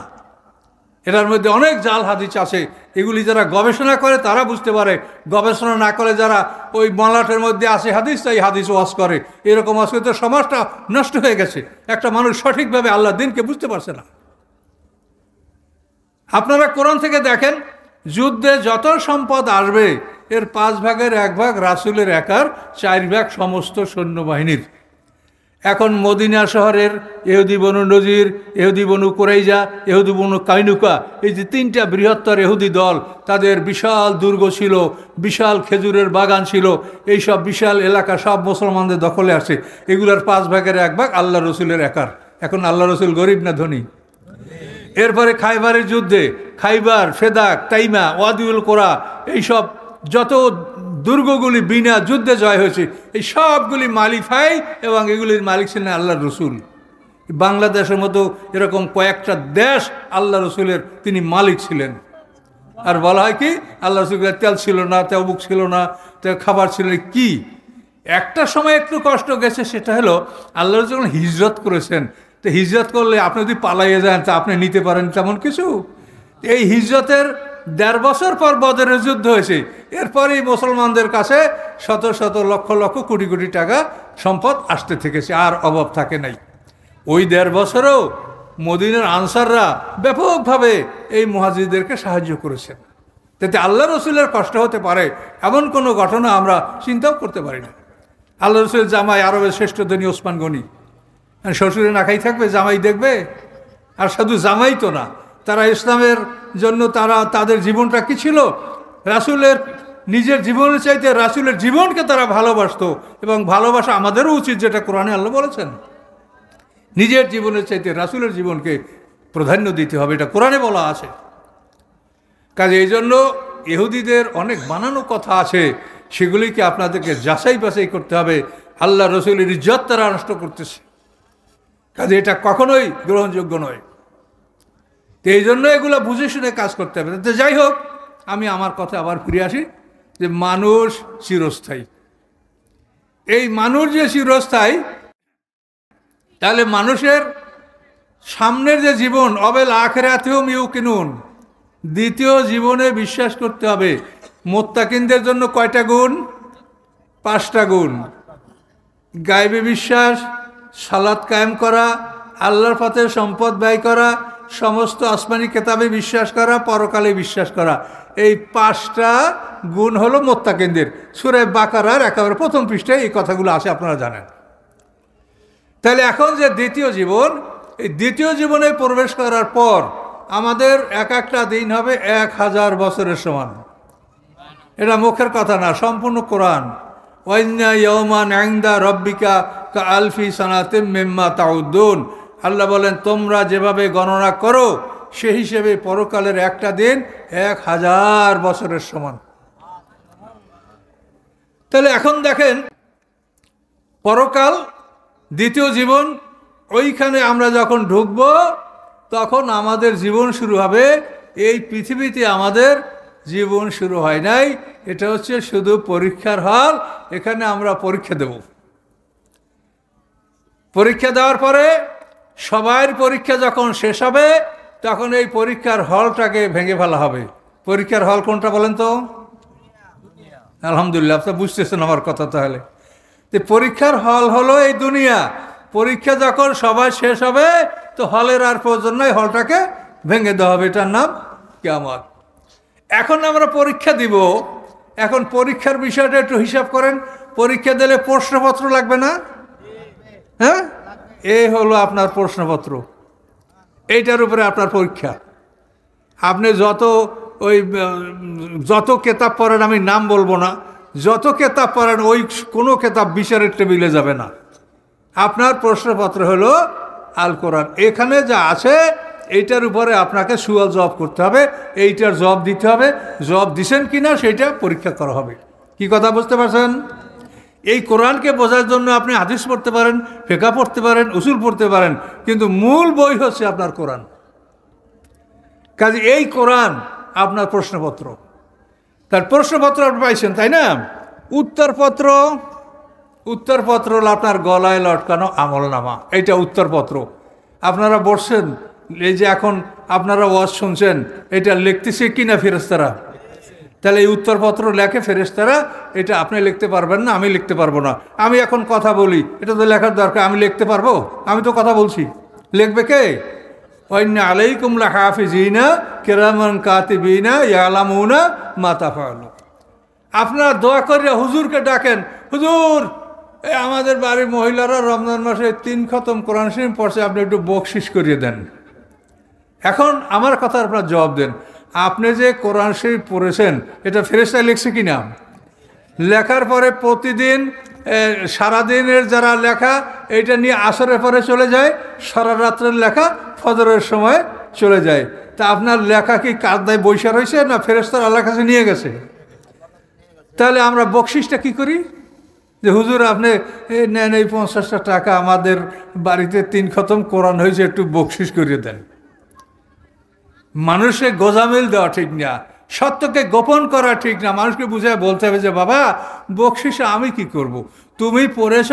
এটার মধ্যে অনেক জাল হাদিস আছে। এগুলি যারা গবেষণা করে তারা বুঝতে পারে, গবেষণা না করে যারা ওই মলাটের মধ্যে আছে হাদিস, তাই হাদিস ওয়াজ করে, এরকম ওয়াজ করে তো সমাজটা নষ্ট হয়ে গেছে। একটা মানুষ সঠিকভাবে আল্লাহর দ্বীনকে বুঝতে পারছে না। আপনারা কোরআন থেকে দেখেন, যুদ্ধে যত সম্পদ আসবে এর 5 ভাগের 1 ভাগ রাসূলের একার, 4 ভাগ সমস্ত সৈন্যবাহিনীর। এখন মদিনা শহরের ইহুদি বনু নজির, ইহুদি বনু কুরাইজা, ইহুদি বনু কাইনুকা, এই যে 3টা বৃহত্তর ইহুদি দল, তাদের বিশাল দুর্গ ছিল, বিশাল খেজুরের বাগান ছিল। এই সব বিশাল এলাকা সব মুসলমানদের দখলে আসে। এগুলোর 5 ভাগের 1 ভাগ আল্লাহ রসুলের একার। এখন আল্লাহ রসুল গরিব না ধনী? এরপরে খাইবারের যুদ্ধে খাইবার, ফেদাক, তাইমা, ওয়াদিউল কোরা, এইসব যত দুর্গগুলি বিনা যুদ্ধে জয় হয়েছে, এই সবগুলি মালিক হয় এবং এগুলির মালিক ছিলেন আল্লাহ রসুল। বাংলাদেশের মতো এরকম কয়েকটা দেশ আল্লাহ রসুলের তিনি মালিক ছিলেন। আর বলা হয় কি আল্লাহ রসুলের তেল ছিল না, তেবুক ছিল না, খাবার ছিল কি। একটা সময় একটু কষ্ট গেছে, সেটা হলো আল্লাহ রসুল যখন হিজরত করেছেন, তো হিজরত করলে আপনি যদি পালাইয়ে যান তা আপনি নিতে পারেন তেমন কিছু। এই হিজরতের ১.৫ বছর পর বদরের যুদ্ধ হয়েছে, এরপরেই মুসলমানদের কাছে শত শত লক্ষ লক্ষ কোটি কোটি টাকা সম্পদ আসতে থেকেছে, আর অভাব থাকে নাই। ওই ১.৫ বছরেও মদিনার আনসাররা ব্যাপকভাবে এই মুহাজিরদেরকে সাহায্য করেছেন। যাতে আল্লাহ রসুলের কষ্ট হতে পারে এমন কোনো ঘটনা আমরা চিন্তাও করতে পারি না। আল্লাহ রসুলের জামাই আরবের শ্রেষ্ঠ ধনী ওসমান গনি, শ্বশুরে না খাই থাকবে, জামাই দেখবে। আর শুধু জামাই তো না, তারা ইসলামের জন্য তাদের জীবনটা কি ছিল, রাসূলের নিজের জীবনের চাইতে রাসূলের জীবনকে তারা ভালোবাসতো। এবং ভালোবাসা আমাদেরও উচিত, যেটা কোরআনে আল্লাহ বলেছেন, নিজের জীবনের চাইতে রাসূলের জীবনকে প্রাধান্য দিতে হবে, এটা কোরআনে বলা আছে। কাজে এই জন্য ইহুদিদের অনেক বানানো কথা আছে, সেগুলিকে আপনাদেরকে যাচাই বাছাই করতে হবে। আল্লাহ রসুলের ইজ্জত তারা নষ্ট করতেছে, কাজে এটা কখনোই গ্রহণযোগ্য নয়। তো এই জন্য এগুলো বুঝে শুনে কাজ করতে হবে। তো যাই হোক, আমি আমার কথা আবার ফিরে আসি যে মানুষ চিরস্থায়ী। এই মানুষ যে চিরস্থায়ী, তাহলে মানুষের সামনের যে জীবন, অবেল আখিরাতিহুম ইউকিনুন, দ্বিতীয় জীবনে বিশ্বাস করতে হবে। মুত্তাকিনদের জন্য কয়টা গুণ? 5টা গুণ। গায়বে বিশ্বাস, সালাত কায়েম করা, আল্লাহর পথে সম্পদ ব্যয় করা, সমস্ত আসমানি কেতাবে বিশ্বাস করা, পরকালে বিশ্বাস করা। এই 5টা গুণ হলো মুত্তাকিনদের। সূরা বাকারার একেবারে প্রথম পৃষ্ঠায় এই কথাগুলো আছে, আপনারা জানেন। তাহলে এখন যে দ্বিতীয় জীবন, এই দ্বিতীয় জীবনে প্রবেশ করার পর আমাদের এক একটা দিন হবে 1000 বছরের সমান। এটা মুখের কথা না, সম্পূর্ণ কোরআন। ওয়াইন্না ইয়াওমান ইনদা রাব্বিকা কাআলফি সানাতিম মিম্মা তাউদ্দুন। আল্লাহ বলেন, তোমরা যেভাবে গণনা করো সেই হিসেবে পরকালের একটা দিন 1000 বছরের সমান। তাহলে এখন দেখেন, পরকাল, দ্বিতীয় জীবন, ওইখানে আমরা যখন ঢুকব তখন আমাদের জীবন শুরু হবে। এই পৃথিবীতে আমাদের জীবন শুরু হয় নাই, এটা হচ্ছে শুধু পরীক্ষার হল। এখানে আমরা পরীক্ষা দেব। পরীক্ষা দেওয়ার পরে সবার পরীক্ষা যখন শেষ হবে, তখন এই পরীক্ষার হলটাকে ভেঙে ফেলা হবে। পরীক্ষার হল কোনটা বলেন তো? আলহামদুলিল্লাহ, আপনি বুঝতেছেন আমার কথা। তাহলে পরীক্ষার হল হলো এই দুনিয়া। পরীক্ষা যখন সবাই শেষ হবে, তো হলের আর প্রয়োজন নয়, হলটাকে ভেঙে দেওয়া হবে। এটার নাম কিয়ামত। এখন আমরা পরীক্ষা দিব। এখন পরীক্ষার বিষয়টা একটু হিসাব করেন। পরীক্ষা দিলে প্রশ্নপত্র লাগবে না? হ্যাঁ, এই হলো আপনার প্রশ্নপত্র। এইটার উপরে আপনার পরীক্ষা। আপনি যত কেতাব পড়েন, আমি নাম বলবো না, যত কেতাব পড়েন ওই কোনো কেতাব বিচারের টেবিলে যাবে না। আপনার প্রশ্নপত্র হলো আল কোরআন। এখানে যা আছে এইটার উপরে আপনাকে সুয়াল জবাব করতে হবে, এইটার জবাব দিতে হবে। জবাব দিছেন কিনা সেইটা পরীক্ষা করা হবে। কি কথা বুঝতে পারছেন? এই কোরআনকে বোঝার জন্য আপনি হাদিস পড়তে পারেন, ফিকহ পড়তে পারেন, উসুল পড়তে পারেন, কিন্তু মূল বই হচ্ছে আপনার কোরআন। কাজে এই কোরআন আপনার প্রশ্নপত্র। তার প্রশ্নপত্র আপনি পাইছেন, তাই না? উত্তরপত্র হলো আপনার গলায় লটকানো আমলনামা। এইটা উত্তরপত্র। আপনারা বসছেন, এই যে এখন আপনারা ওয়াজ শুনছেন, এটা লিখতেছে কিনা ফেরেশতারা? তাহলে এই উত্তরপত্র লেখে ফেরেশতারা। এটা আপনি লিখতে পারবেন না, আমি লিখতে পারবো না। আমি এখন কথা বলি, এটা তো লেখার দরকার। আমি লিখতে পারবো? আমি তো কথা বলছি, লিখবে কে? ওয়াইন্না আলাইকুম লাহাফিজিনা কিরামান কাতিবিনা ইয়ালামুনা মা তাফআলুন। আপনারা দোয়া করে হুজুরকে ডাকেন, হুজুর এই আমাদের বাড়ির মহিলারা রমজান মাসে 3 খতম কোরআন শরীফ পড়ছে, আপনি একটু বকশিস করিয়ে দেন। এখন আমার কথা আপনার জবাব দেন, আপনি যে কোরআন শরীফ পড়েছেন এটা ফেরেশতা লিখছে কিনা? লেখার পরে প্রতিদিন সারাদিনের যারা লেখা এইটা নিয়ে আসরের পরে চলে যায়, সারা রাত্রের লেখা ফজরের সময় চলে যায়। তা আপনার লেখা কি কাদায় বৈশা রয়েছে না ফেরেশতারা আল্লাহর কাছে নিয়ে গেছে? তাহলে আমরা বকশিসটা কি করি? যে হুজুর আপনি নেন এই 50টা টাকা, আমাদের বাড়িতে 3 খতম কোরআন হয়েছে, একটু বকশিস করিয়ে দেন। মানুষকে গোজামিল দেওয়া ঠিক না, সত্যকে গোপন করা ঠিক না। মানুষকে বুঝায় বলতে হবে যে বাবা বকশিসে আমি কি করব। তুমি পড়েছ,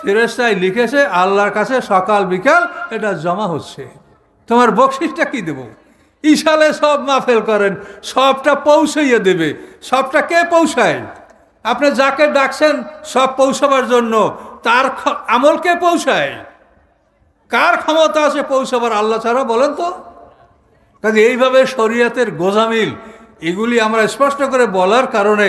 ফেরেশতায় লিখেছে আল্লাহর কাছে সকাল বিকাল এটা জমা হচ্ছে, তোমার বকশিসটা কি দেব। ইশালে সব মাফেল করেন, সবটা পৌঁছাইয়ে দেবে। সবটা কে পৌঁছায়? আপনি যাকে ডাকছেন সব পৌঁছাবার জন্য, তার আমল কে পৌঁছায়? কার ক্ষমতা আছে পৌঁছাবার আল্লাহ ছাড়া? বলেন তো। কাজে এইভাবে শরীয়তের গোজামিল এগুলি আমরা স্পষ্ট করে বলার কারণে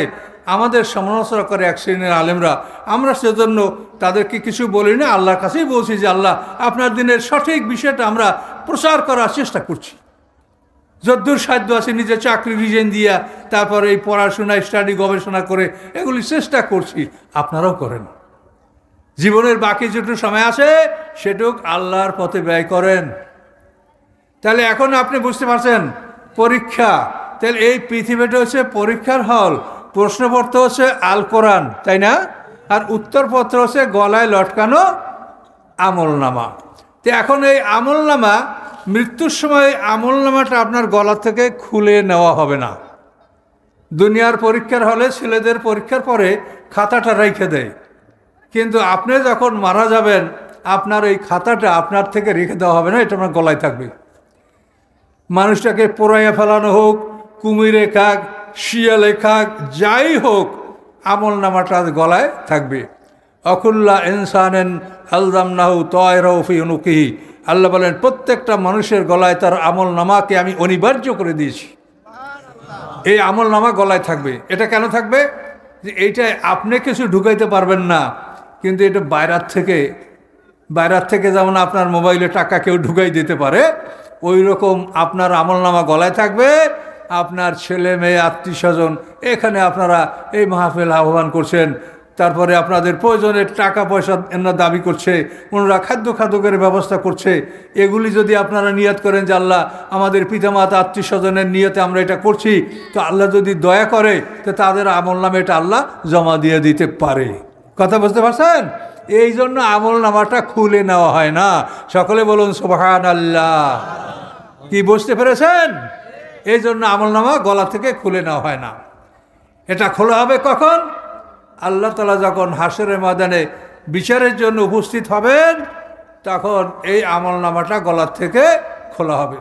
আমাদের সমালোচনা করে এক শ্রেণীর আলেমরা। আমরা সেজন্য তাদেরকে কিছু বলি না, আল্লাহর কাছেই বলছি যে আল্লাহ আপনার দিনের সঠিক বিষয়টা আমরা প্রচার করার চেষ্টা করছি। যদ্দূর সাধ্য আছে নিজে চাকরি রিজেন দিয়া, তারপর এই পড়াশোনা স্টাডি গবেষণা করে এগুলি চেষ্টা করছি, আপনারাও করেন। জীবনের বাকি যেটুকু সময় আছে সেটুক আল্লাহর পথে ব্যয় করেন। তাহলে এখন আপনি বুঝতে পারছেন পরীক্ষা, তাহলে এই পৃথিবীটা হচ্ছে পরীক্ষার হল। প্রশ্নপত্র হচ্ছে আল কোরআন, তাই না? আর উত্তরপত্র হচ্ছে গলায় লটকানো আমলনামা। তো এখন এই আমলনামা, মৃত্যুর সময় আমলনামাটা আপনার গলা থেকে খুলে নেওয়া হবে না। দুনিয়ার পরীক্ষার হলে ছেলেদের পরীক্ষার পরে খাতাটা রেখে দেয়, কিন্তু আপনি যখন মারা যাবেন আপনার এই খাতাটা আপনার থেকে রেখে দেওয়া হবে না, এটা আপনার গলায় থাকবে। মানুষটাকে পোড়াইয়া ফেলানো হোক, কুমিরে খাক, শিয়ালে খাক, যাই হোক, আমলনামাটা গলায় থাকবে। অকুল্লা ইনসানেন আলজামনাহু তায়রাহু ফি উনুকিহি, আল্লাহ বলেন প্রত্যেকটা মানুষের গলায় তার আমলনামাকে আমি অনিবার্য করে দিয়েছি। এই আমলনামা গলায় থাকবে। এটা কেন থাকবে? যে এইটা আপনি কিছু ঢুকাইতে পারবেন না, কিন্তু এটা বাইরের থেকে যেমন আপনার মোবাইলে টাকা কেউ ঢুকাই দিতে পারে, ওই রকম আপনার আমলনামা গলায় থাকবে। আপনার ছেলে মেয়ে আত্মীয় স্বজন এখানে আপনারা এই মাহফিল আহ্বান করছেন, তারপরে আপনাদের প্রয়োজনের টাকা পয়সা এনারা দাবি করছে, ওনারা খাদ্যের ব্যবস্থা করছে। এগুলি যদি আপনারা নিয়ত করেন যে আল্লাহ আমাদের পিতামাতা আত্মীয় স্বজনের নিয়তে আমরা এটা করছি, তো আল্লাহ যদি দয়া করে তো তাদের আমলনামা এটা আল্লাহ জমা দিয়ে দিতে পারে। কথা বুঝতে পারছেন? এই জন্য আমলনামাটা খুলে নেওয়া হয় না। সকলে বলুন সুবহানাল্লাহ। কি বুঝতে পেরেছেন? এই জন্য আমলনামা গলা থেকে খুলে নেওয়া হয় না। এটা খোলা হবে কখন? আল্লাহ তাআলা যখন হাসরের ময়দানে বিচারের জন্য উপস্থিত হবেন, তখন এই আমলনামাটা গলা থেকে খোলা হবে।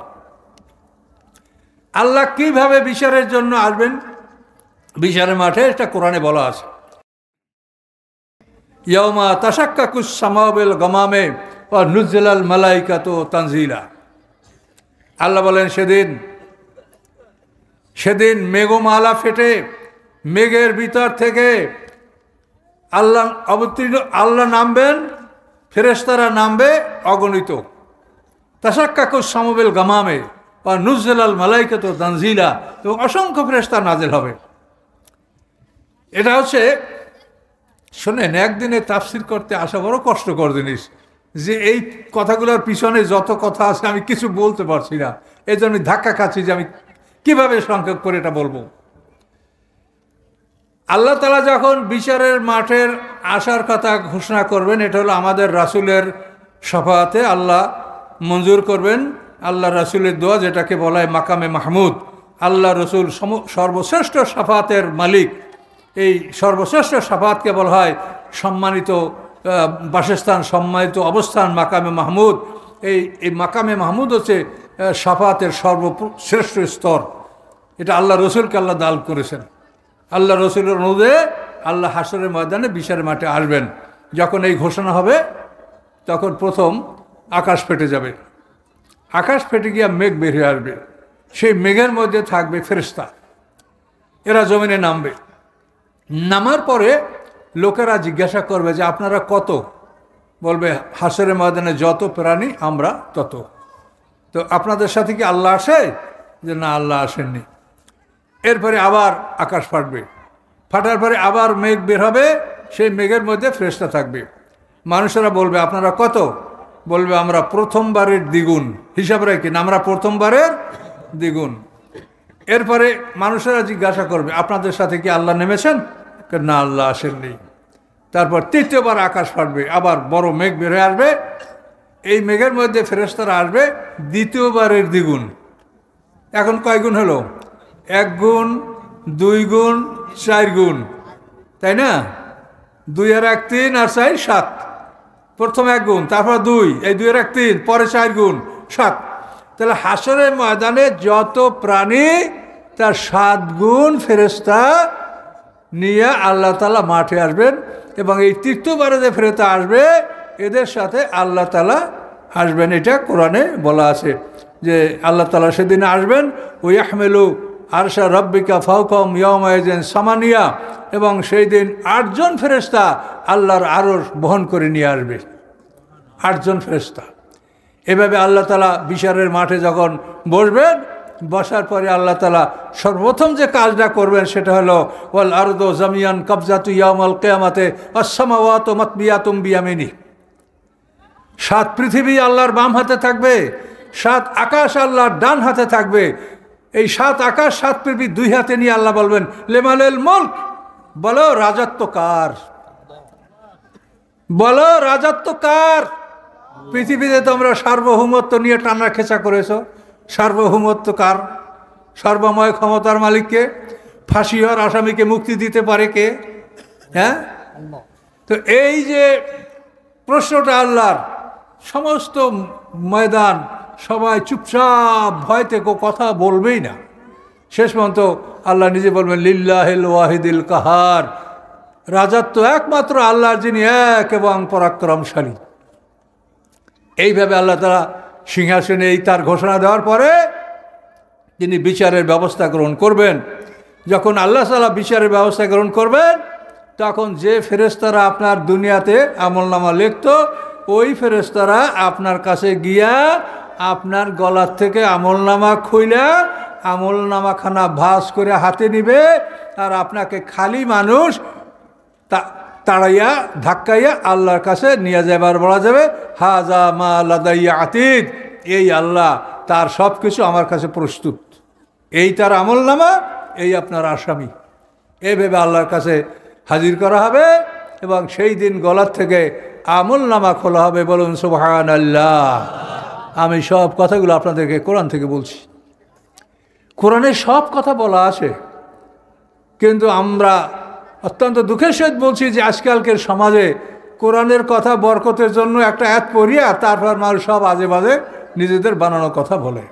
আল্লাহ কিভাবে বিচারের জন্য আসবেন বিচারের মাঠে, এটা কোরআনে বলা আছে। ইয়াউমা তাশাক্কাকুস সামাউ বিল গামামে ওয়া নুজিলাল মালাইকাতু তানজিলা। আল্লাহ বলেন সেদিন মেঘমালা ফেটে মেঘের ভিতর থেকে আল্লাহ নামবেন, ফেরেশতারা নামবে অগণিত। তাশাক্কাকুস সামাউ বিল গামামে ওয়া নুজিলাল মালাইকাতু তানজিলা, এবং অসংখ্য ফেরেশতা নাজিল হবে। এটা হচ্ছে, শোনেন, একদিনে তাফসির করতে আসা বড় কষ্টকর জিনিস। যে এই কথাগুলোর পিছনে যত কথা আছে আমি কিছু বলতে পারছি না, এই জন্য ধাক্কা খাচ্ছি যে আমি কিভাবে সংক্ষেপ করে এটা বলবো। আল্লাহ তাআলা যখন বিচারের মাঠের আসার কথা ঘোষণা করবেন, এটা হলো আমাদের রাসূলের শাফাআতে আল্লাহ মঞ্জুর করবেন। আল্লাহ রাসূলের দোয়া, যেটাকে বলা হয় মাকামে মাহমুদ। আল্লাহ রসুল সর্বশ্রেষ্ঠ শাফাআতের মালিক। এই সর্বশ্রেষ্ঠ শাফাআতকে বলা হয় সম্মানিত বাসস্থান, সম্মানিত অবস্থান, মাকামে মাহমুদ। এই মাকামে মাহমুদ হচ্ছে শাফাআতের সর্বশ্রেষ্ঠ স্তর। এটা আল্লাহ রসুলকে আল্লাহ দান করেছেন। আল্লাহ রসুলের অনুরোধে আল্লাহ হাসরের ময়দানে বিচারের মাঠে আসবেন। যখন এই ঘোষণা হবে তখন প্রথম আকাশ ফেটে যাবে। আকাশ ফেটে গিয়ে মেঘ বের হয়ে আসবে। সেই মেঘের মধ্যে থাকবে ফেরেশতা, এরা জমিনে নামবে। নামার পরে লোকেরা জিজ্ঞাসা করবে যে আপনারা কত? বলবে হাসরের ময়দানে যত প্রাণী আমরা তত। তো আপনাদের সাথে কি আল্লাহ আসে? যে না, আল্লাহ আসেননি। এরপরে আবার আকাশ ফাটবে, ফাটার পরে আবার মেঘ বের হবে, সেই মেঘের মধ্যে ফেরেশতা থাকবে। মানুষেরা বলবে আপনারা কত? বলবে আমরা প্রথমবারের দ্বিগুণ। হিসাব রাখেন, আমরা প্রথমবারের দ্বিগুণ। এরপরে মানুষেরা জিজ্ঞাসা করবে আপনাদের সাথে কি আল্লাহ নেমেছেন? না, আল্লাহ আসেননি। তারপর তৃতীয়বার আকাশ ফাটবে, আবার বড় মেঘ বের হয়ে আসবে। এই মেঘের মধ্যে ফেরেশতারা আসবে দ্বিতীয়বারের দ্বিগুণ। এখন কয় গুণ হলো? 1 গুণ, 2 গুণ, 4 গুণ, তাই না? 2 আর 1 3 আর 4 7। প্রথম 1 গুণ, তারপর 2, এই 2 আর 1 3, পরে 4 গুণ 7। তাহলে হাসরের ময়দানে যত প্রাণী তার 7 গুণ ফেরেশতা নিয়ে আল্লাহ তাআলা মাঠে আসবেন, এবং এই তৃতীয়বারে যে ফেরেশতা আসবে এদের সাথে আল্লাহ তাআলা আসবেন। এটা কোরআনে বলা আছে যে আল্লাহ তাআলা সেদিন আসবেন। ওয়াহমিলু আরশা রাব্বিকা ফাওকাহুম ইয়াওমাইযিন সামানিয়া, এবং সেই দিন 8 জন ফেরেশতা আল্লাহর আরশ বহন করে নিয়ে আসবে। 8 জন ফেরেশতা। এভাবে আল্লাহ তাআলা বিচারের মাঠে যখন বসবেন, বসার পরে আল্লাহ তাআলা সর্বপ্রথম যে কাজটা করবেন সেটা হলো ওয়াল আরদু জামিয়ান কবজাতু ইয়াউমাল কিয়ামাতে ওয়াস সামাওয়াতু মাতবিয়াতুম বিয়ামিনি। 7 পৃথিবী আল্লাহর বাম হাতে থাকবে, 7 আকাশ আল্লাহর ডান হাতে থাকবে। এই 7 আকাশ 7 পৃথিবী 2 হাতে নিয়ে আল্লাহ বলবেন লিমানিল মুলক, বলো রাজত্ব কার, বলো রাজত্ব কার। পৃথিবীতে তোমরা সার্বভৌমত্ব নিয়ে টানা খেঁচা করেছো, সার্বভৌমত্ব কার? সর্বময় ক্ষমতার মালিককে। ফাঁসি হওয়ার আসামিকে মুক্তি দিতে পারে কে? হ্যাঁ, তো এই যে প্রশ্নটা আল্লাহর, সমস্ত ময়দান সবাই চুপচাপ, ভয় থেকে কথা বলবেই না। শেষ পর্যন্ত আল্লাহ নিজে বলবেন লিল্লাহিল ওয়াহিদিল কাহার, রাজত্ব একমাত্র আল্লাহর, যিনি এক এবং পরাক্রমশালী। এইভাবে আল্লাহ তাআলা সিংহাসনে এই তার ঘোষণা দেওয়ার পরে তিনি বিচারের ব্যবস্থা গ্রহণ করবেন। যখন আল্লাহ তাআলা বিচারের ব্যবস্থা গ্রহণ করবেন, তখন যে ফেরেশতারা আপনার দুনিয়াতে আমলনামা লিখত, ওই ফেরেশতারা আপনার কাছে গিয়া আপনার গলার থেকে আমলনামা খুইলা আমলনামাখানা ভাঁজ করে হাতে নিবে, আর আপনাকে খালি মানুষ তাড়াইয়া ধাক্কাইয়া আল্লাহর কাছে নিয়ে যাবার বলা যাবে হাজা মা লাদাইয়া আতীদ, এই আল্লাহ, তার সব কিছু আমার কাছে প্রস্তুত, এই তার আমলনামা, এই আপনার আসামি। এইভাবে আল্লাহর কাছে হাজির করা হবে, এবং সেই দিন গলার থেকে আমলনামা খোলা হবে। বলুন সুবহানাল্লাহ। আমি সব কথাগুলো আপনাদেরকে কোরআন থেকে বলছি, কোরআনে সব কথা বলা আছে, কিন্তু আমরা অত্যন্ত দুঃখের সহিত বলছি যে আজকালকের সমাজে কোরআনের কথা বরকতের জন্য একটা আয়াত পড়িয়া তারপর মানুষ সব আজে বাজে নিজেদের বানানো কথা বলে।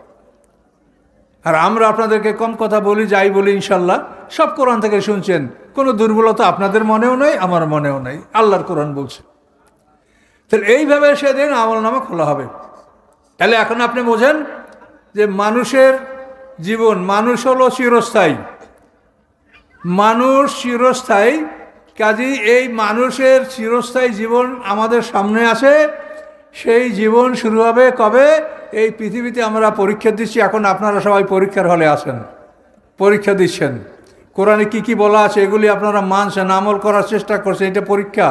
আর আমরা আপনাদেরকে কম কথা বলি, যাই বলি ইনশাল্লাহ সব কোরআন থেকে শুনছেন, কোনো দুর্বলতা আপনাদের মনেও নেই, আমার মনেও নেই, আল্লাহর কোরআন বলছে। তাহলে এইভাবে সেদিন আমলনামা খোলা হবে। তাহলে এখন আপনি বোঝেন যে মানুষের জীবন, মানুষ হলো চিরস্থায়ী, মানুষ চিরস্থায়ী। কাজেই এই মানুষের চিরস্থায়ী জীবন আমাদের সামনে আছে। সেই জীবন শুরু হবে কবে? এই পৃথিবীতে আমরা পরীক্ষা দিচ্ছি, এখন আপনারা সবাই পরীক্ষার হলে আছেন, পরীক্ষা দিচ্ছেন। কোরআনে কি কি বলা আছে এগুলি আপনারা মানছেন, আমল করার চেষ্টা করছেন, এটা পরীক্ষা।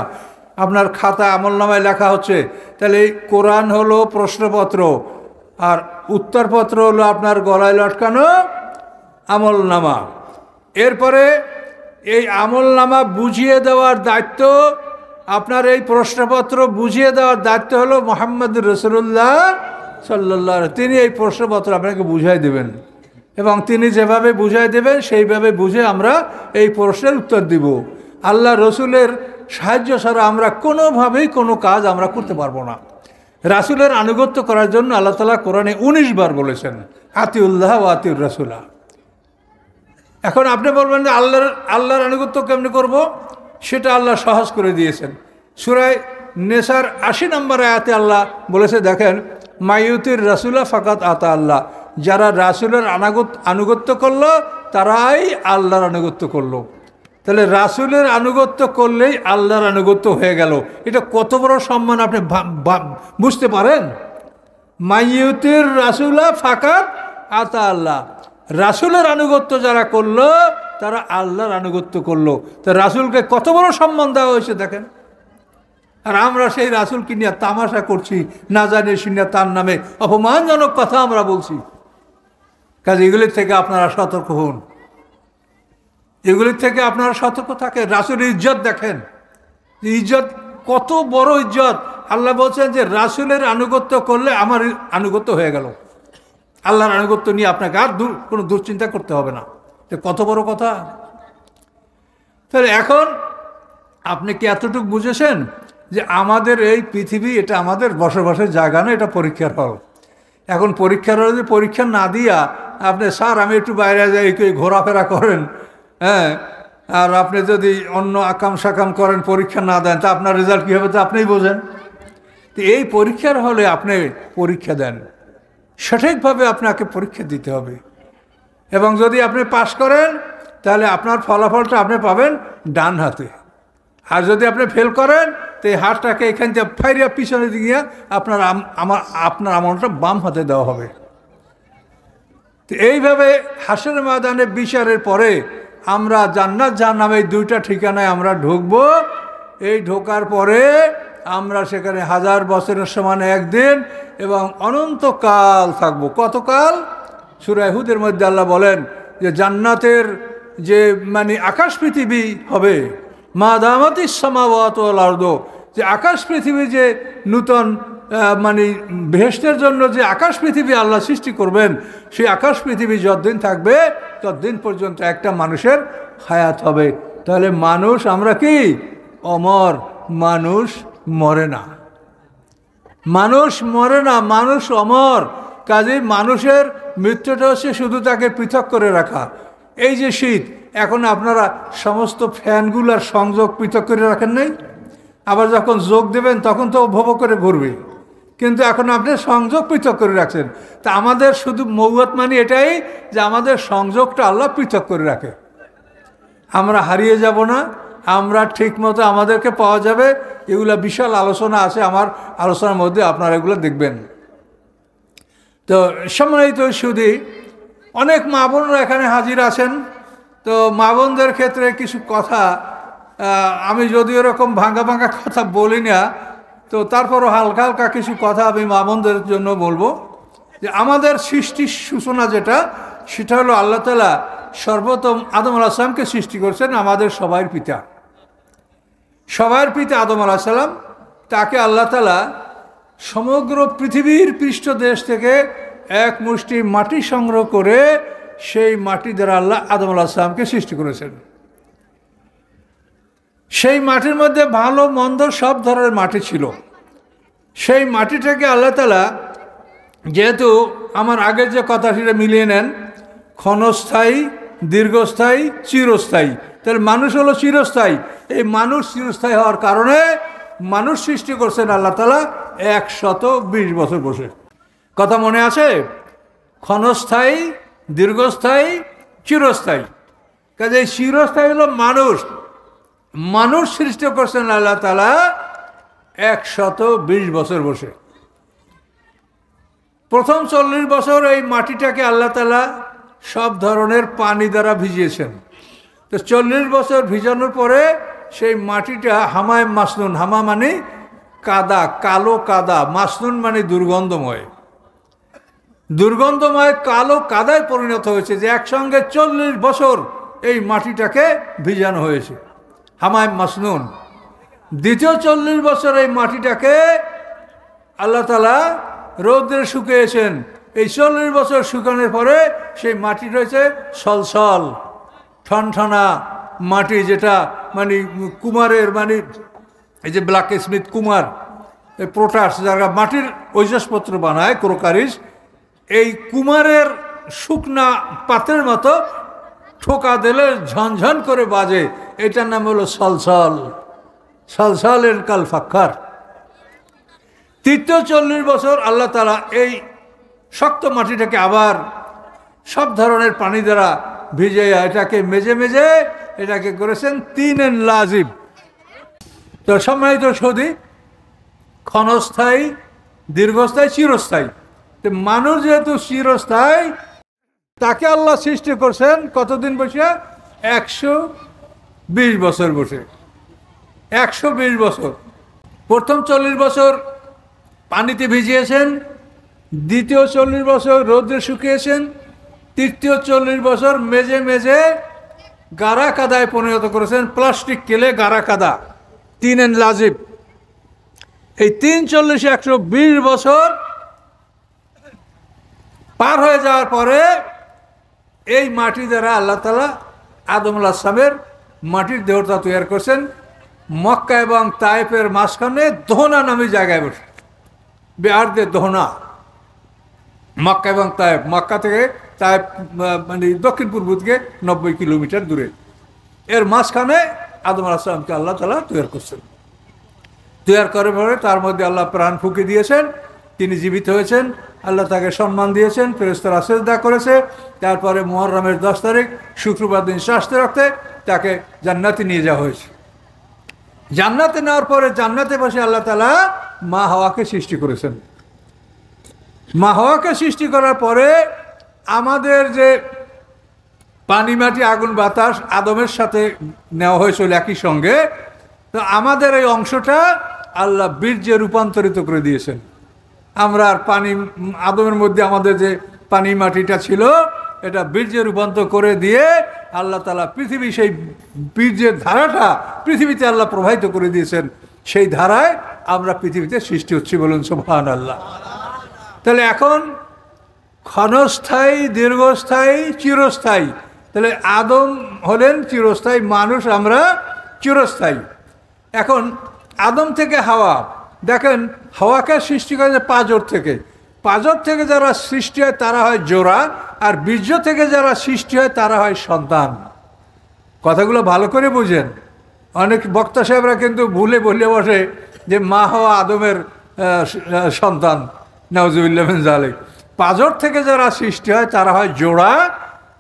আপনার খাতা আমলনামায় লেখা হচ্ছে। তাহলে এই কোরআন হলো প্রশ্নপত্র, আর উত্তরপত্র হলো আপনার গলায় লটকানো আমলনামা। এরপরে এই আমলনামা বুঝিয়ে দেওয়ার দায়িত্ব, আপনার এই প্রশ্নপত্র বুঝিয়ে দেওয়ার দায়িত্ব হলো মুহাম্মদ রাসূলুল্লাহ সাল্লাল্লাহু আলাইহি। তিনি এই প্রশ্নপত্র আপনাকে বুঝাই দেবেন, এবং তিনি যেভাবে বুঝাই দেবেন সেইভাবে বুঝে আমরা এই প্রশ্নের উত্তর দিব। আল্লাহ রসুলের সাহায্য ছাড়া আমরা কোনোভাবেই কোনো কাজ আমরা করতে পারবো না। রাসূলের আনুগত্য করার জন্য আল্লাহ তাআলা কোরআনে 19 বার বলেছেন আতিউল্লাহ ওয়া আতিউর রাসূলা। এখন আপনি বলবেন যে আল্লাহর আনুগত্য কেমনি করব? সেটা আল্লাহ সহজ করে দিয়েছেন। সূরা নেসার 80 নম্বর আয়াতে আল্লাহ বলেছে, দেখেন, মাইয়ুতির রাসূলা ফাকাত আতা আল্লাহ, যারা রাসূলের আনুগত্য করলো তারাই আল্লাহর আনুগত্য করলো। তাহলে রাসূলের আনুগত্য করলেই আল্লাহর আনুগত্য হয়ে গেল। এটা কত বড় সম্মান আপনি বুঝতে পারেন? মাইয়ুতির রাসূলা ফাকাত আতা আল্লাহ, রাসূলের আনুগত্য যারা করলো তারা আল্লাহর আনুগত্য করলো। তো রাসূলকে কত বড় সম্মান দেওয়া হয়েছে দেখেন। আর আমরা সেই রাসূলকে নিয়ে তামাশা করছি, না জানি শুনিয়া তার নামে অপমানজনক কথা আমরা বলছি। কাজে এগুলির থেকে আপনারা সতর্ক হন, এগুলির থেকে আপনারা সতর্ক থাকেন। রাসূলের ইজ্জত দেখেন, ইজ্জত কত বড় ইজ্জত। আল্লাহ বলছেন যে রাসূলের আনুগত্য করলে আমার আনুগত্য হয়ে গেল, আল্লাহর আনুগত্য নিয়ে আপনাকে আর কোনো দুশ্চিন্তা করতে হবে না। তো কত বড় কথা। তাহলে এখন আপনি কি এতটুকু বুঝেছেন যে আমাদের এই পৃথিবী এটা আমাদের বসবাসের জায়গা না, এটা পরীক্ষার হল। এখন পরীক্ষার হলে যে পরীক্ষা না দিয়া আপনি স্যার আমি একটু বাইরে যাই ঘোরাফেরা করেন, হ্যাঁ, আর আপনি যদি অন্য আকাম সাকাম করেন পরীক্ষা না দেন তা আপনার রেজাল্ট কী হবে তা আপনিই বোঝেন। তো এই পরীক্ষার হলে আপনি পরীক্ষা দেন, সঠিকভাবে আপনাকে পরীক্ষা দিতে হবে, এবং যদি আপনি পাস করেন তাহলে আপনার ফলাফলটা আপনি পাবেন ডান হাতে, আর যদি আপনি ফেল করেন তো এই হাতটাকে এখান থেকে ফাইরিয়া পিছনে দিয়ে আপনার আমলটা বাম হাতে দেওয়া হবে। তো এইভাবে হাসরের ময়দানে বিচারের পরে আমরা জান্নাত জাহান্নাম এই দুইটা ঠিকানায় আমরা ঢুকবো। এই ঢোকার পরে আমরা সেখানে 1000 বছরের সমান একদিন এবং অনন্তকাল থাকবো। কতকাল? সূরা হুদের মধ্যে আল্লাহ বলেন যে জান্নাতের যে মানে আকাশ পৃথিবী হবে, মা দামাতিস সামাওয়াতু ওয়াল আরদ, যে আকাশ পৃথিবী যে নূতন মানে বেহেশতের জন্য যে আকাশ পৃথিবী আল্লাহ সৃষ্টি করবেন, সেই আকাশ পৃথিবী যতদিন থাকবে ততদিন পর্যন্ত একটা মানুষের হায়াত হবে। তাহলে মানুষ আমরা কি অমর, মানুষ মরে না, মানুষ মরে না, মানুষ অমর। কাজেই মানুষের মৃত্যুটা হচ্ছে শুধু তাকে পৃথক করে রাখা। এই যে শীত, এখন আপনারা সমস্ত ফ্যানগুলার সংযোগ পৃথক করে রাখেন নাই, আবার যখন যোগ দেবেন তখন তো ভব করে ঘুরবে, কিন্তু এখন আপনি সংযোগ পৃথক করে রাখছেন। তা আমাদের শুধু মৌয়াত মানে এটাই যে আমাদের সংযোগটা আল্লাহ পৃথক করে রাখে, আমরা হারিয়ে যাব না, আমরা ঠিক মতো আমাদেরকে পাওয়া যাবে। এগুলা বিশাল আলোচনা আছে আমার আলোচনার মধ্যে, আপনারা এগুলো দেখবেন। তো সম্মানিত সুধী, অনেক মা বোনরা এখানে হাজির আছেন। তো মা বোনদের ক্ষেত্রে কিছু কথা আমি যদি এরকম ভাঙ্গা ভাঙ্গা কথা বলি না, তো তারপরও হালকা হালকা কিছু কথা আমি মা বোনদের জন্য বলবো। যে আমাদের সৃষ্টির সূচনা যেটা, সেটা হলো আল্লাহ তাআলা সর্বপ্রথম আদম আলাইহিস সালামকে সৃষ্টি করছেন, আমাদের সবার পিতা, সবার পিতা আদম আলাইহিস সালাম। তাকে আল্লাহ তাআলা সমগ্র পৃথিবীর পৃষ্ঠদেশ থেকে এক মুষ্টি মাটি সংগ্রহ করে সেই মাটি দ্বারা আল্লাহ আদম আলাইহিস সালামকে সৃষ্টি করেছেন। সেই মাটির মধ্যে ভালো মন্দ সব ধরনের মাটি ছিল। সেই মাটিটাকে আল্লাহ তাআলা, যেহেতু আমার আগের যে কথা সেটা মিলিয়ে নেন, ক্ষণস্থায়ী, দীর্ঘস্থায়ী, চিরস্থায়ী, তাহলে মানুষ হলো চিরস্থায়ী। এই মানুষ চিরস্থায়ী হওয়ার কারণে মানুষ সৃষ্টি করছেন আল্লাহ তাআলা 120 বছর বসে। কথা মনে আছে? ক্ষণস্থায়ী, দীর্ঘস্থায়ী, চিরস্থায়ী। কাজে এই চিরস্থায়ী হলো মানুষ। মানুষ সৃষ্টি করছেন আল্লাহ তাআলা 120 বছর বসে। প্রথম 40 বছর এই মাটিটাকে আল্লাহ তাআলা সব ধরনের পানি দ্বারা ভিজিয়েছেন। তো 40 বছর ভিজানোর পরে সেই মাটিটা হামায় মাসনুন, হামা মানে কাদা, কালো কাদা, মাসনুন মানে দুর্গন্ধময়, দুর্গন্ধময় কালো কাদায় পরিণত হয়েছে। যে একসঙ্গে 40 বছর এই মাটিটাকে ভিজানো হয়েছে, হামায় মাসনুন। দ্বিতীয় 40 বছর এই মাটিটাকে আল্লাহ তাআলা রৌদ্রে শুকিয়েছেন। এই 40 বছর শুকানোর পরে সেই মাটি রয়েছে সলসল, ঠনঠনা মাটি, যেটা মানে কুমারের মানে এই যে ব্ল্যাক স্মিথ কুমার, এই প্রোটাস যারা মাটির ঐজসপত্র বানায়, ক্রোকারিস, এই কুমারের শুকনা পাতের মতো ঠোকা দিলে ঝনঝন করে বাজে, এটার নাম হলো সলসল, সলসলের কাল ফাক্কার। তৃতীয় 40 বছর আল্লাহ তাআলা এই শক্ত মাটিটাকে আবার সব ধরনের পানি দ্বারা ভিজে এটাকে মেজে মেজে এটাকে করেছেন 3 লাজিব। তো সম্মানিত সুধী, ক্ষণস্থায়ী, দীর্ঘস্থায়ী, চিরস্থায়ী। তো মানুষ যেহেতু চিরস্থায়ী, তাকে আল্লাহ সৃষ্টি করছেন কতদিন বসে? 120 বছর বসে। 120 বছর। প্রথম 40 বছর পানিতে ভিজিয়েছেন, দ্বিতীয় 40 বছর রৌদ্রে শুকিয়েছেন, তৃতীয় 40 বছর মেজে মেজে গাড়া কাদায় পরিণত করেছেন, প্লাস্টিক কেলে গাড়া কাদা। তিন লাজিব, এই 340-120 বছর পার হয়ে যাওয়ার পরে এই মাটি দ্বারা আল্লাহ তাআলা আদম আলাইহিস সালামের মাটির দেহটা তৈরি করছেন। মক্কা এবং তায়েফের মাঝখানে দোহনা নামে জায়গায় বসে, বেআরদে দোহনা, মক্কা এবং তায়েফ, মক্কা থেকে তায়েফ মানে দক্ষিণ পূর্ব থেকে 90 কিলোমিটার দূরে, এর মাঝখানে আদম আলাইহিস সালামকে আল্লাহ তাআলা তৈরি করছেন। তৈরি করার পরে তার মধ্যে আল্লাহ প্রাণ ফুঁকে দিয়েছেন, তিনি জীবিত হয়েছেন, আল্লাহ তাকে সম্মান দিয়েছেন, ফেরেশতারা সিজদা করেছে। তারপরে মুহররমের 10 তারিখ শুক্রবার দিন শাস্তি রাখতে তাকে জান্নাতে নিয়ে যাওয়া হয়েছে। জান্নাতে নেওয়ার পরে জান্নাতে বসে আল্লাহ তাআলা মা হাওয়াকে সৃষ্টি করেছেন। মা হাওয়াকে সৃষ্টি করার পরে আমাদের যে পানি মাটি আগুন বাতাস আদমের সাথে নেওয়া হয়েছিল একই সঙ্গে, তো আমাদের এই অংশটা আল্লাহ বীর্যে রূপান্তরিত করে দিয়েছেন। আমরা আর পানি, আদমের মধ্যে আমাদের যে পানি মাটিটা ছিল এটা বীর্যে রূপান্তর করে দিয়ে আল্লাহ তাআলা পৃথিবী, সেই বীর্যের ধারাটা পৃথিবীতে আল্লাহ প্রবাহিত করে দিয়েছেন। সেই ধারায় আমরা পৃথিবীতে সৃষ্টি হচ্ছি, বলুন সুবহানাল্লাহ। তাহলে এখন ক্ষণস্থায়ী, দীর্ঘস্থায়ী, চিরস্থায়ী। তাহলে আদম হলেন চিরস্থায়ী, মানুষ আমরা চিরস্থায়ী। এখন আদম থেকে হাওয়া, দেখেন হাওয়াকে সৃষ্টি করেছে পাঁজর থেকে। পাঁজর থেকে যারা সৃষ্টি হয় তারা হয় জোড়া, আর বীর্য থেকে যারা সৃষ্টি হয় তারা হয় সন্তান। কথাগুলো ভালো করে বুঝেন। অনেক বক্তা সাহেবরা কিন্তু ভুলে বলে বসে যে মা হাওয়া আদমের সন্তান, নাউজুবিল্লাহ মিন যালিক। পাঁজর থেকে যারা সৃষ্টি হয় তারা হয় জোড়া,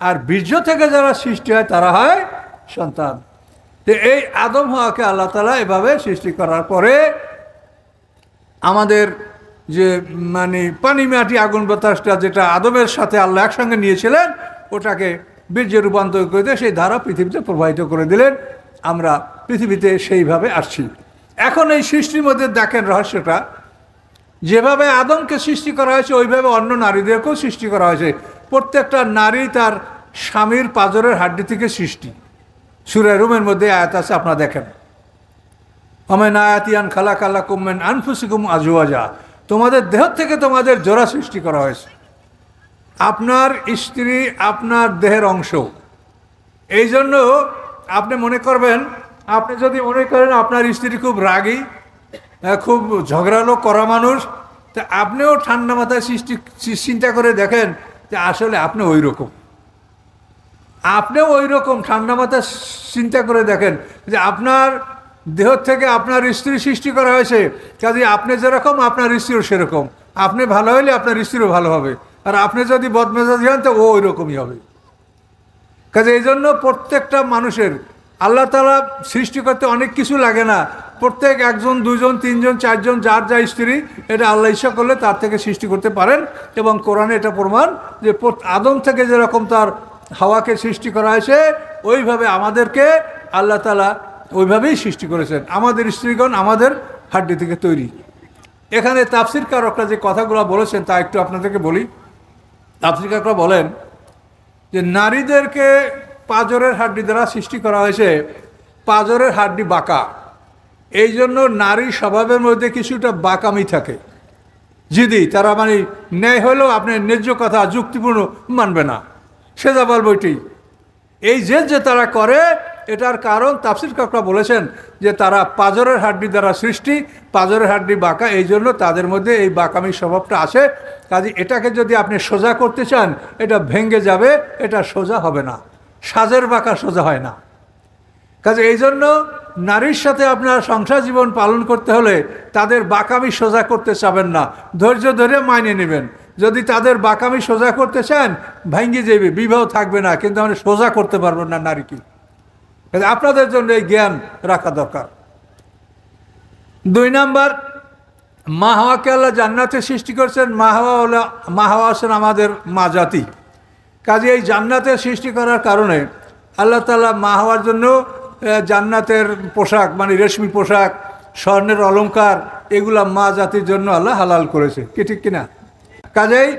আর বীর্য থেকে যারা সৃষ্টি হয় তারা হয় সন্তান। তো এই আদম হাওয়াকে আল্লাহ তাআলা এভাবে সৃষ্টি করার পরে আমাদের যে মানে পানি মাটি আগুন বাতাসটা যেটা আদমের সাথে আল্লাহ একসঙ্গে নিয়েছিলেন, ওটাকে বীর্যে রূপান্তর করে দিয়ে সেই ধারা পৃথিবীতে প্রবাহিত করে দিলেন। আমরা পৃথিবীতে সেইভাবে আসছি। এখন এই সৃষ্টির মধ্যে দেখেন রহস্যটা, যেভাবে আদমকে সৃষ্টি করা হয়েছে ওইভাবে অন্য নারীদেরকেও সৃষ্টি করা হয়েছে। প্রত্যেকটা নারী তার স্বামীর পাঁজরের হাড্ডি থেকে সৃষ্টি। সূরা রুমের মধ্যে আয়াত আছে, আপনারা দেখেন, আমিন আয়াতিয়ান খালাকালাকুম মিন আনফুসিকুম আজওয়াজা, তোমাদের দেহ থেকে তোমাদের জোড়া সৃষ্টি করা হয়েছে। আপনার স্ত্রী আপনার দেহের অংশ। এই জন্য আপনি মনে করবেন, আপনি যদি মনে করেন আপনার স্ত্রী খুব রাগী, খুব ঝগড়ালো করা মানুষ, তা আপনিও ঠান্ডা মাথায় চিন্তা করে দেখেন যে আসলে আপনি ওই রকম, আপনিও ওই রকম ঠান্ডা মাথায় চিন্তা করে দেখেন যে আপনার দেহ থেকে আপনার স্ত্রী সৃষ্টি করা হয়েছে। কাজে আপনি যেরকম আপনার স্ত্রীও সেরকম। আপনি ভালো হলে আপনার স্ত্রীও ভালো হবে, আর আপনি যদি বদমেজাজি হন তো ও ওই রকমই হবে। কাজে এই জন্য প্রত্যেকটা মানুষের আল্লাহ তাআলা সৃষ্টি করতে অনেক কিছু লাগে না। প্রত্যেক একজন, দুজন, তিনজন, চারজন, যার যা স্ত্রী, এটা আল্লাহ ইচ্ছা করলে তার থেকে সৃষ্টি করতে পারেন। এবং কোরআনে এটা প্রমাণ যে আদম থেকে যেরকম তার হাওয়াকে সৃষ্টি করা হয়েছে, ওইভাবে আমাদেরকে আল্লাহ তাআলা ওইভাবেই সৃষ্টি করেছেন। আমাদের স্ত্রীগণ আমাদের হাড্ডি থেকে তৈরি। এখানে তাফসীরকারকরা যে কথাগুলো বলেছেন তা একটু আপনাদেরকে বলি। তাফসীরকারকরা বলেন যে নারীদেরকে পাঁজরের হাড্ডি দ্বারা সৃষ্টি করা হয়েছে। পাঁজরের হাড্ডি বাঁকা, এই জন্য নারী স্বভাবের মধ্যে কিছুটা বাঁকামি থাকে। যদি তারা মানে ন্যায় হলেও আপনার ন্যায্য কথা যুক্তিপূর্ণ মানবে না, সে যা বলবে ওইটাই। এই যে তারা করে, এটার কারণ তাফসীরকাররা বলেছেন যে তারা পাঁজরের হাড্ডি দ্বারা সৃষ্টি, পাঁজরের হাড্ডি বাঁকা, এই জন্য তাদের মধ্যে এই বাঁকামি স্বভাবটা আছে। কাজে এটাকে যদি আপনি সোজা করতে চান, এটা ভেঙে যাবে, এটা সোজা হবে না। সাজের বাঁকা সোজা হয় না। কাজে এই জন্য নারীর সাথে আপনার সংসার জীবন পালন করতে হলে তাদের বাঁকামি সোজা করতে চাবেন না, ধৈর্য ধরে মাইনে নেবেন। যদি তাদের বাঁকামি সোজা করতে চান, ভেঙে যাবে, বিবাহ থাকবে না, কিন্তু আমরা সোজা করতে পারবেন না নারীকে। আপনাদের জন্য এই জ্ঞান রাখা দরকার। 2 নাম্বার, মা হাওয়াকে আল্লাহ জান্নাতে সৃষ্টি করছেন। মা হাওয়া হচ্ছেন আমাদের মা জাতি। কাজে এই জান্নাতের সৃষ্টি করার কারণে আল্লাহ তাআলা মা হাওয়ার জন্য জান্নাতের পোশাক, মানে রেশমি পোশাক, স্বর্ণের অলংকার, এগুলা মা জাতির জন্য আল্লাহ হালাল করেছে। কি ঠিক কিনা? কাজেই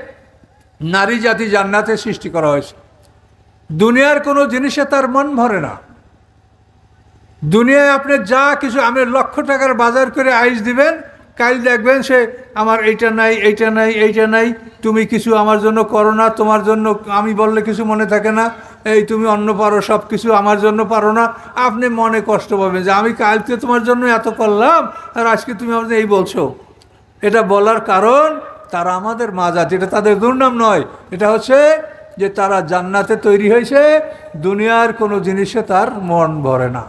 নারী জাতি জান্নাতে সৃষ্টি করা হয়েছে। দুনিয়ার কোনো জিনিসে তার মন ভরে না। দুনিয়ায় আপনি যা কিছু, আমি লক্ষ টাকার বাজার করে আইস দিবেন, কাল দেখবেন সে আমার এইটা নাই, এইটা নাই, এইটা নাই, তুমি কিছু আমার জন্য করো না, তোমার জন্য আমি বললে কিছু মনে থাকে না, এই তুমি অন্য পারো, সব কিছু আমার জন্য পারো না। আপনি মনে কষ্ট পাবেন যে আমি কালকে তোমার জন্য এত করলাম আর আজকে তুমি আমাদের এই বলছো। এটা বলার কারণ তারা আমাদের মাজাত, এটা তাদের দুর্নাম নয়, এটা হচ্ছে যে তারা জান্নাতে তৈরি হয়েছে, দুনিয়ার কোনো জিনিসে তার মন ভরে না।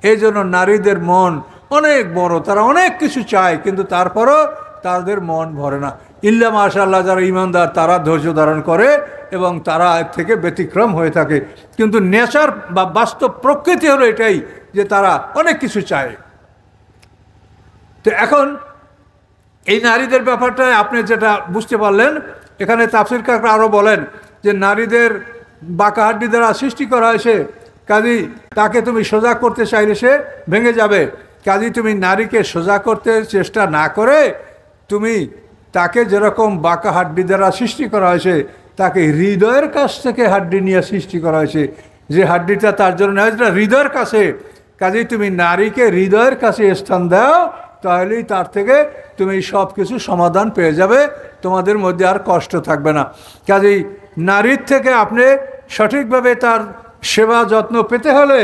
এই জন্য নারীদের মন অনেক বড়, তারা অনেক কিছু চায়, কিন্তু তারপরও তাদের মন ভরে না। ইল্লা মাশাআল্লাহ, যারা ইমানদার তারা ধৈর্য ধারণ করে এবং তারা এর থেকে ব্যতিক্রম হয়ে থাকে। কিন্তু নেচার বা বাস্তব প্রকৃতি হলো এটাই যে তারা অনেক কিছু চায়। তো এখন এই নারীদের ব্যাপারটা আপনি যেটা বুঝতে পারলেন, এখানে তাফসীর কাররা আরও বলেন যে নারীদের বাঁকা হাড্ডি দ্বারা সৃষ্টি করা হয়েছে, কাজেই তাকে তুমি সোজা করতে চাইলে সে ভেঙে যাবে। কাজেই তুমি নারীকে সোজা করতে চেষ্টা না করে তুমি তাকে যেরকম বাঁকা হাড্ডি দ্বারা সৃষ্টি করা হয়েছে, তাকে হৃদয়ের কাছ থেকে হাড্ডি নিয়ে সৃষ্টি করা হয়েছে, যে হাড্ডিটা তার জন্য নেওয়া হয়েছে হৃদয়ের কাছে। কাজেই তুমি নারীকে হৃদয়ের কাছে স্থান দাও, তাহলেই তার থেকে তুমি সব কিছু সমাধান পেয়ে যাবে, তোমাদের মধ্যে আর কষ্ট থাকবে না। কাজেই নারীর থেকে আপনি সঠিকভাবে তার সেবা যত্ন পেতে হলে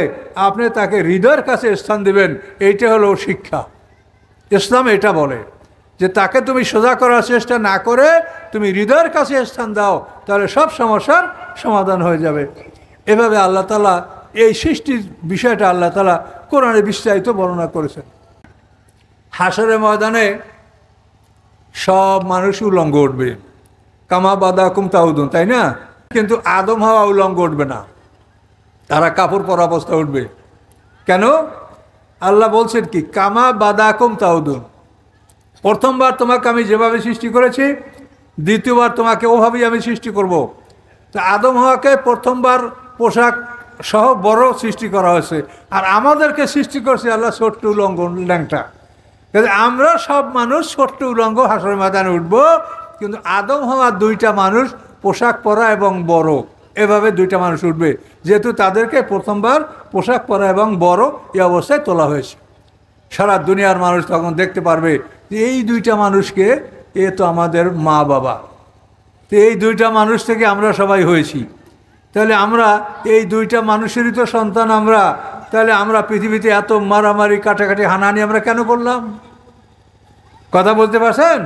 আপনি তাকে হৃদয়ের কাছে স্থান দিবেন। এইটা হলো শিক্ষা। ইসলাম এটা বলে যে তাকে তুমি সোজা করার চেষ্টা না করে তুমি হৃদয়ের কাছে স্থান দাও, তাহলে সব সমস্যার সমাধান হয়ে যাবে। এভাবে আল্লাহ তাআলা এই সৃষ্টির বিষয়টা আল্লাহ তাআলা কোরআনে বিস্তারিত বর্ণনা করেছেন। হাসরের ময়দানে সব মানুষ উলঙ্গ উঠবে, কামা বাদাকুম তাউদুন, তাই না? কিন্তু আদম হাওয়া উলঙ্গ উঠবে না, তারা কাপড় পরা অবস্থা উঠবে। কেন? আল্লাহ বলছেন কি, কামা বাদাকুম তাউদুন, প্রথমবার তোমাকে আমি যেভাবে সৃষ্টি করেছি দ্বিতীয়বার তোমাকে ওভাবেই আমি সৃষ্টি করব। তো আদম হাওয়াকে প্রথমবার পোশাক সহ বড় সৃষ্টি করা হয়েছে, আর আমাদেরকে সৃষ্টি করছে আল্লাহ ছোট্ট উলঙ্গ ল্যাংটা। আমরা সব মানুষ ছোট্ট উলঙ্গ হাসরের ময়দানে উঠব, কিন্তু আদম হাওয়া দুইটা মানুষ পোশাক পরা এবং বড়, এভাবে দুইটা মানুষ উঠবে, যেহেতু তাদেরকে প্রথমবার পোশাক পরা এবং বড় এই অবস্থায় তোলা হয়েছে। সারা দুনিয়ার মানুষ তখন দেখতে পারবে যে এই দুইটা মানুষকে, এ তো আমাদের মা বাবা, তো এই দুইটা মানুষ থেকে আমরা সবাই হয়েছি, তাহলে আমরা এই দুইটা মানুষেরই তো সন্তান আমরা, তাহলে আমরা পৃথিবীতে এত মারামারি কাটাকাটি হানাহানি আমরা কেন করলাম? কথা বলতে পারছেন?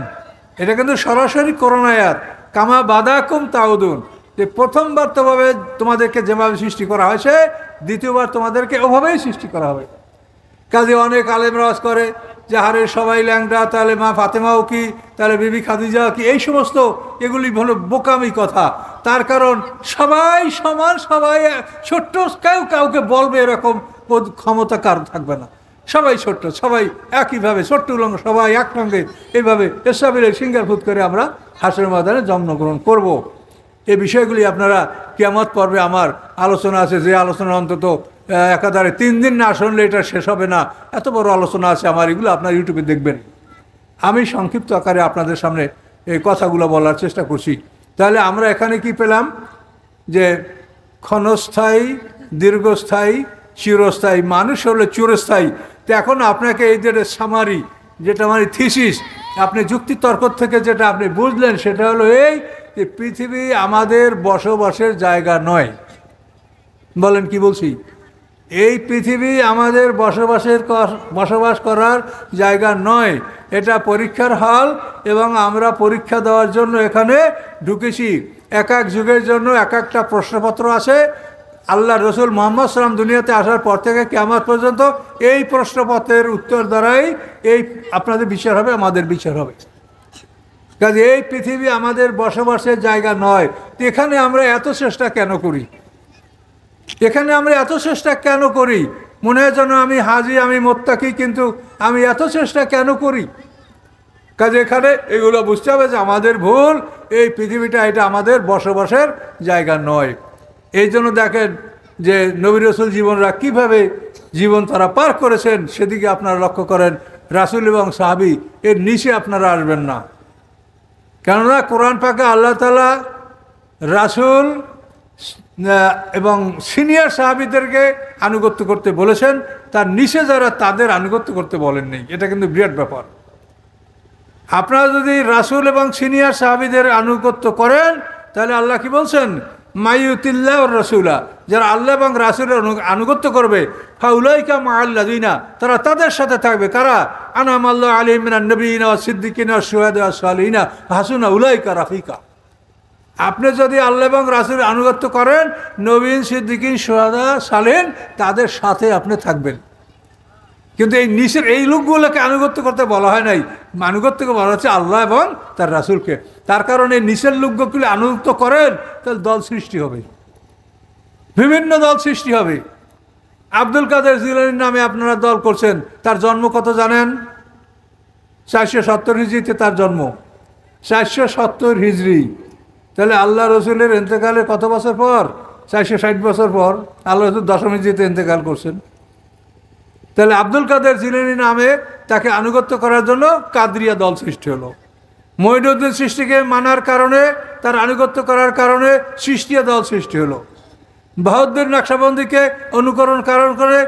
এটা কিন্তু সরাসরি কোরআন আয়াত, কামা বাদাকুম তাউদুন, যে প্রথমবার তোভাবে তোমাদেরকে যেভাবে সৃষ্টি করা হয়েছে দ্বিতীয়বার তোমাদেরকে ওভাবেই সৃষ্টি করা হবে। কাজে অনেক আলেম রাজ করে যে হারে সবাই ল্যাংটা, তাহলে মা ফাতেমাও কি, তাহলে বিবি খাদিজাও কি, এই সমস্ত এগুলি হলো বোকামি কথা। তার কারণ সবাই সমান, সবাই ছোট্ট, কেউ কাউকে বলবে এরকম ক্ষমতা কার থাকবে না, সবাই ছোট্ট, সবাই একইভাবে ছোট্ট উলঙ্গ, সবাই একসঙ্গে এইভাবে এসাবিলে সিঙ্গারফুট করে আমরা হাসরের ময়দানে জন্মগ্রহণ করব। এই বিষয়গুলি আপনারা কিয়ামত পর্বে আমার আলোচনা আছে, যে আলোচনা অন্তত একাধারে 3 দিন না শুনলে এটা শেষ হবে না, এত বড় আলোচনা আছে আমার, এগুলো আপনারা ইউটিউবে দেখবেন। আমি সংক্ষিপ্ত আকারে আপনাদের সামনে এই কথাগুলো বলার চেষ্টা করছি। তাহলে আমরা এখানে কি পেলাম? যে ক্ষণস্থায়ী, দীর্ঘস্থায়ী, চিরস্থায়ী। মানুষ হলো চিরস্থায়ী। তো এখন আপনাকে এই যে সামারি, যেটা মানে থিসিস, আপনি যুক্তিতর্ক থেকে যেটা আপনি বুঝলেন সেটা হলো এই যে পৃথিবী আমাদের বসবাসের জায়গা নয়। বলেন কি বলছি? এই পৃথিবী আমাদের বসবাস করার জায়গা নয়, এটা পরীক্ষার হল, এবং আমরা পরীক্ষা দেওয়ার জন্য এখানে ঢুকেছি। এক এক যুগের জন্য এক একটা প্রশ্নপত্র আছে। আল্লাহ রসুল মুহাম্মদ সাল্লাল্লাহু আলাইহি ওয়াসাল্লাম দুনিয়াতে আসার পর থেকে কিয়ামত পর্যন্ত এই প্রশ্নপত্রের উত্তর দ্বারাই এই আপনাদের বিচার হবে, আমাদের বিচার হবে। কাজে এই পৃথিবী আমাদের বসবাসের জায়গা নয়। এখানে আমরা এত চেষ্টা কেন করি? এখানে আমরা এত চেষ্টা কেন করি? মনে হয় যেন আমি হাজি, আমি মোত্তাকি, কিন্তু আমি এত চেষ্টা কেন করি? কাজে এখানে এগুলো বুঝতে হবে যে আমাদের ভুল, এই পৃথিবীটা এটা আমাদের বসবাসের জায়গা নয়। এই জন্য দেখেন যে নবী রাসূল জীবনরা কীভাবে জীবন তারা পার করেছেন, সেদিকে আপনারা লক্ষ্য করেন। রাসূল এবং সাহাবী এর নিচে আপনারা আসবেন না, কেননা কোরআন পাকে আল্লাহ তাআলা রাসূল এবং সিনিয়র সাহাবীদেরকে আনুগত্য করতে বলেছেন, তার নিচে যারা তাদের আনুগত্য করতে বলেননি। এটা কিন্তু বিরাট ব্যাপার। আপনারা যদি রাসূল এবং সিনিয়র সাহাবীদের আনুগত্য করেন, তাহলে আল্লাহ কি বলছেন, মাইয়ুতিল্লাহ ওর রাসূলা, যারা আল্লাহ এবং রাসূলের আনুগত্য করবে, ফাউলাইকা মাআল্লাযিনা, তারা তাদের সাথে থাকবে। কারা? আনআমাল্লাহু আলাইহিম মিনান নবিয়িনা ওয়াস সিদ্দিকিনা ওয়াস শুহাদা ওয়াস সালিহিনা হাসুনা উলাইকা রাফিকা। আপনি যদি আল্লাহ এবং রাসূলের আনুগত্য করেন, নবীন, সিদ্দিকিন, শুহাদা, সালেহিন, তাদের সাথে আপনি থাকবেন। কিন্তু এই নিচের এই লোকগুলোকে আনুগত্য করতে বলা হয় নাই, আনুগত্যকে বলা হচ্ছে আল্লাহ এবং তার রাসূলকে। তার কারণে নিচের লোকগুলো আনুগত্য করেন, তাহলে দল সৃষ্টি হবে, বিভিন্ন দল সৃষ্টি হবে। আব্দুল কাদের জিলানীর নামে আপনারা দল করছেন, তার জন্ম কত জানেন? 470 হিজরিতে তার জন্ম, 470 হিজরি। তাহলে আল্লাহ রসুলের ইন্তেকালের কত বছর পর? 460 বছর পর। আল্লাহ রসুল 10 হিজরিতে ইন্তেকাল করছেন। তাহলে আব্দুল কাদের জিলানী নামে তাকে আনুগত্য করার জন্য কাদরিয়া দল সৃষ্টি হলো। মঈনুদ্দিন সৃষ্টিকে মানার কারণে, তার আনুগত্য করার কারণে সৃষ্টিয়া দল সৃষ্টি হলো। বাহাউদ্দিন নকশবন্দিকে অনুকরণ করে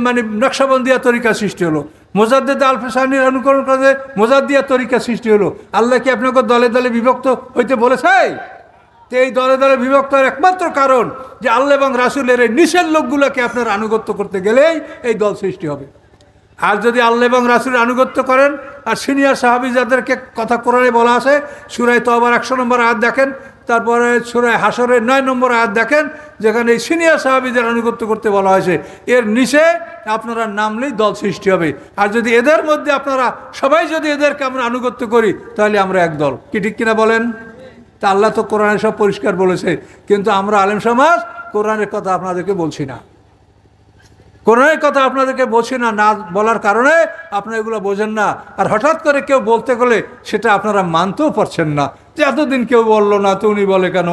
মানে নকশবন্দিয়া তরিকা সৃষ্টি হলো। মোজাদ্দেদ আল ফিসানির অনুকরণ করে মোজাদ্দিয়া তরিকা সৃষ্টি হলো। আল্লাহ কি আপনাকে দলে দলে বিভক্ত হইতে বলেছে? তো এই দলে দলে বিভক্তের একমাত্র কারণ যে আল্লাহ এবং রাসূলের এই নিষেধ লোকগুলোকে আপনার আনুগত্য করতে গেলেই এই দল সৃষ্টি হবে। আর যদি আল্লাহ এবং রাসূলের আনুগত্য করেন, আর সিনিয়র সাহাবী যাদেরকে কথা কোরআনে বলা আছে, সূরা তওবার 100 নম্বর আয়াত দেখেন, তারপরে সূরা হাশরের 9 নম্বর আয়াত দেখেন, যেখানে এই সিনিয়র সাহাবীদের আনুগত্য করতে বলা হয়েছে। এর নিচে আপনারা নামলেই দল সৃষ্টি হবে। আর যদি এদের মধ্যে আপনারা সবাই যদি এদেরকে আমরা আনুগত্য করি, তাহলে আমরা এক দল। কি ঠিক কিনা বলেন? তা আল্লাহ তো কোরআনে সব পরিষ্কার বলেছে, কিন্তু আমরা আলেম সমাজ কোরআনের কথা আপনাদেরকে বলছি না। কোরআনের কথা আপনাদেরকে বলছি না, না বলার কারণে আপনারা এগুলো বোঝেন না। আর হঠাৎ করে কেউ বলতে গেলে সেটা আপনারা মানতেও পারছেন না, যে এতদিন কেউ বললো না তো উনি বলে কেন।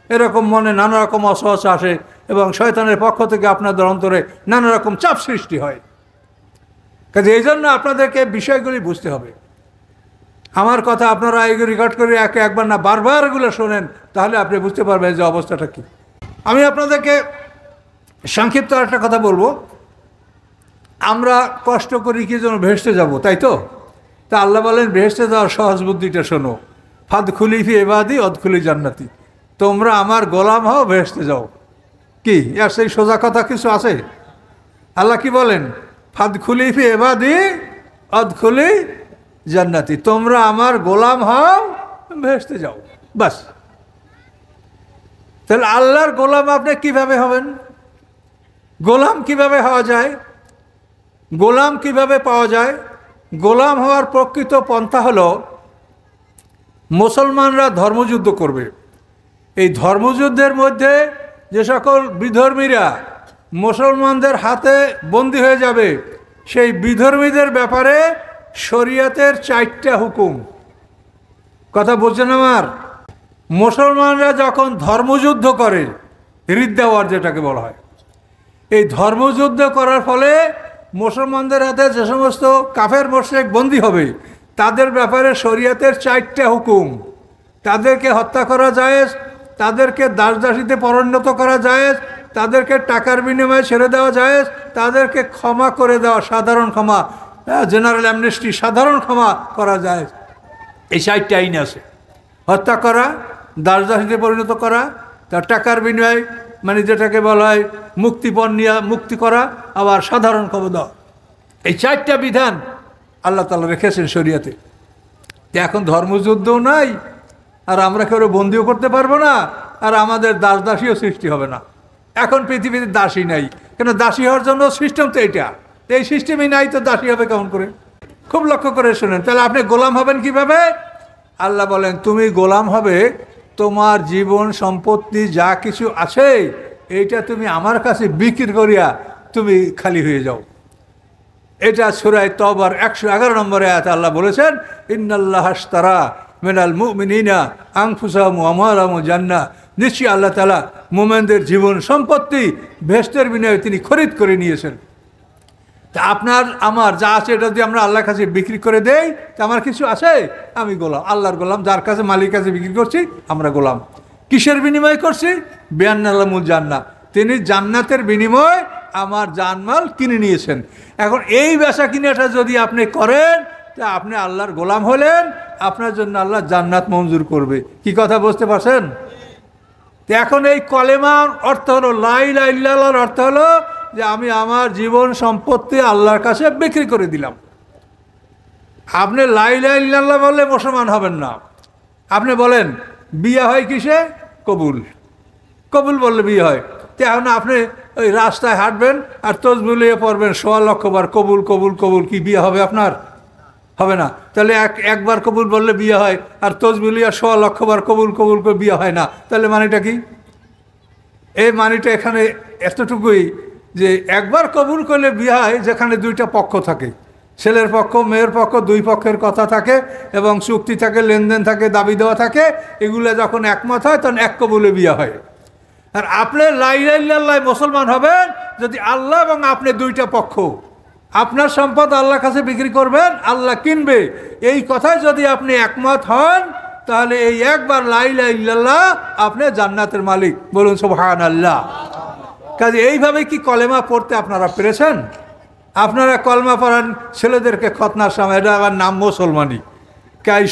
এরকম মনে নানা রকম অসহস আসে এবং শয়তানের পক্ষ থেকে আপনাদের অন্তরে নানা রকম চাপ সৃষ্টি হয়। কাজে এই জন্য আপনাদেরকে বিষয়গুলি বুঝতে হবে। আমার কথা আপনারা এগুলো রেকর্ড করে একবার না বারবার এগুলো শোনেন, তাহলে আপনি বুঝতে পারবেন যে অবস্থাটা কী। আমি আপনাদেরকে সংক্ষিপ্ত একটা কথা বলবো। আমরা কষ্ট করি কি যেন ভেস্তে যাব, তাই তো? তা আল্লাহ বলেন ভেস্তে যাওয়ার সহজ বুদ্ধিটা শোনো, ফাদ খুলিফি এবাদি অদখুলি জান্নাতি, তোমরা আমার গোলাম হও, ভেস্তে যাও। কি আর সেই সোজা কথা কিছু আছে? আল্লাহ কি বলেন? ফাদ খুলিফি এবাদি অদখুলি জান্নাতি, তোমরা আমার গোলাম হও, ভেস্তে যাও, বাস। তাহলে আল্লাহর গোলাম আপনি কিভাবে হবেন? গোলাম কিভাবে হওয়া যায়? গোলাম কিভাবে পাওয়া যায়? গোলাম হওয়ার প্রকৃত পন্থা হলো, মুসলমানরা ধর্মযুদ্ধ করবে। এই ধর্মযুদ্ধের মধ্যে যে সকল বিধর্মীরা মুসলমানদের হাতে বন্দী হয়ে যাবে, সেই বিধর্মীদের ব্যাপারে শরীয়তের 4টা হুকুম। কথা বুঝছেন আমার? মুসলমানরা যখন ধর্মযুদ্ধ করে, রিদ্দা ওয়ার যেটাকে বলা হয়, এই ধর্মযুদ্ধ করার ফলে মুসলমানদের হাতে যে সমস্ত কাফের মুশরিক বন্দী হবে, তাদের ব্যাপারে শরীয়তের 4টা হুকুম। তাদেরকে হত্যা করা জায়েজ, তাদেরকে দাসদাসীতে পরিণত করা জায়েজ, তাদেরকে টাকার বিনিময়ে ছেড়ে দেওয়া জায়েজ, তাদেরকে ক্ষমা করে দেওয়া, সাধারণ ক্ষমা, জেনারেল অ্যামনেস্টি, সাধারণ ক্ষমা করা জায়েজ। এই 4টা আইন আছে। হত্যা করা, দাসদাসীতে পরিণত করা, তার টাকার বিনিময়ে মানে যেটাকে বলা হয় মুক্তিপণ নিয়ে মুক্তি করা, আবার সাধারণ ক্ষমা দেওয়া। এই 4টা বিধান আল্লাহ তাআলা রেখেছেন শরীয়তে। এখন ধর্মযুদ্ধও নাই, আর আমরা কেউ বন্দিও করতে পারবো না, আর আমাদের দাসদাসীও সৃষ্টি হবে না। এখন পৃথিবীতে দাসী নাই, কেন দাসী হওয়ার জন্য সিস্টেম তো এইটা, এই সিস্টেমই নাই, তো দাসী হবে কেমন করে? খুব লক্ষ্য করে শোনেন। তাহলে আপনি গোলাম হবেন কিভাবে? আল্লাহ বলেন তুমি গোলাম হবে, তোমার জীবন সম্পত্তি যা কিছু আছে এইটা তুমি আমার কাছে বিক্রি করিয়া তুমি খালি হয়ে যাও। এটা সূরা তওবার 111 নম্বরে আয়াতে আল্লাহ বলেছেন, ইন্নাল্লাহ আশতারা মিনাল মুমিনিনা আনফুসাহুম ওয়া আমওয়ালাহুম জান্নাহ, নিশ্চয়ই আল্লাহ তাআলা মুমিনদের জীবন সম্পত্তি বেহেশতের বিনিময়ে তিনি খরিদ করে নিয়েছেন। তা আপনার আমার যা আছে এটা যদি আমরা আল্লাহর কাছে বিক্রি করে দেই, তা আমার কিছু আছে? আমি গোলাম, আল্লাহর গোলাম, যার কাছে মালিক কাছে বিক্রি করছি আমরা গোলাম। কিসের বিনিময় করছি? বিআন্নালামুল জান্নাত, তিনি জান্নাতের বিনিময় আমার জানমাল কিনে নিয়েছেন। এখন এই বেচা কিনাটা যদি আপনি করেন তা আপনি আল্লাহর গোলাম হলেন, আপনার জন্য আল্লাহ জান্নাত মঞ্জুর করবে। কি কথা বুঝতে পারছেন? তো এখন এই কলেমার অর্থ হলো, লা ইলাহা ইল্লাল্লাহর অর্থ হলো যে আমি আমার জীবন সম্পত্তি আল্লাহর কাছে বিক্রি করে দিলাম। আপনি লা ইলাহা ইল্লাল্লাহ বললে মুসলমান হবেন না। আপনি বলেন বিয়ে হয় কিসে? কবুল। কবুল বললে বিয়ে হয়। তো এখন আপনি ওই রাস্তায় হাঁটবেন আর তসবিহ পড়বেন ১০০ লক্ষ বার কবুল কবুল কবুল, কি বিয়ে হবে আপনার? হবে না। তাহলে একবার কবুল বললে বিয়ে হয়, আর তসবিহ ১০০ লক্ষ বার কবুল কবুল করে বিয়ে হয় না। তাহলে মানেটা কি? এই মানেটা এখানে এতটুকুই যে একবার কবুল করলে বিয়ে হয় যেখানে দুইটা পক্ষ থাকে, ছেলের পক্ষ মেয়ের পক্ষ, দুই পক্ষের কথা থাকে এবং চুক্তি থাকে, লেনদেন থাকে, দাবি দেওয়া থাকে। এগুলো যখন একমত হয় তখন এক কবুলে বিয়ে হয়। আর আপনি লা ইলাহা ইল্লাল্লাহ মুসলমান হবেন যদি আল্লাহ এবং আপনি দুইটা পক্ষ, আপনার সম্পদ আল্লাহর কাছে বিক্রি করবেন, আল্লাহ কিনবে, এই কথায় যদি আপনি একমত হন তাহলে এই একবার লা ইলাহা ইল্লাল্লাহ আপনি জান্নাতের মালিক। বলুন সুবহানাল্লাহ। কাজে এইভাবে কি কলেমা পড়তে আপনারা পেরেছেন? আপনারা কলমা পড়ান ছেলেদেরকে খতনার সময়, এটা আবার নাম মুসলমানি। কাই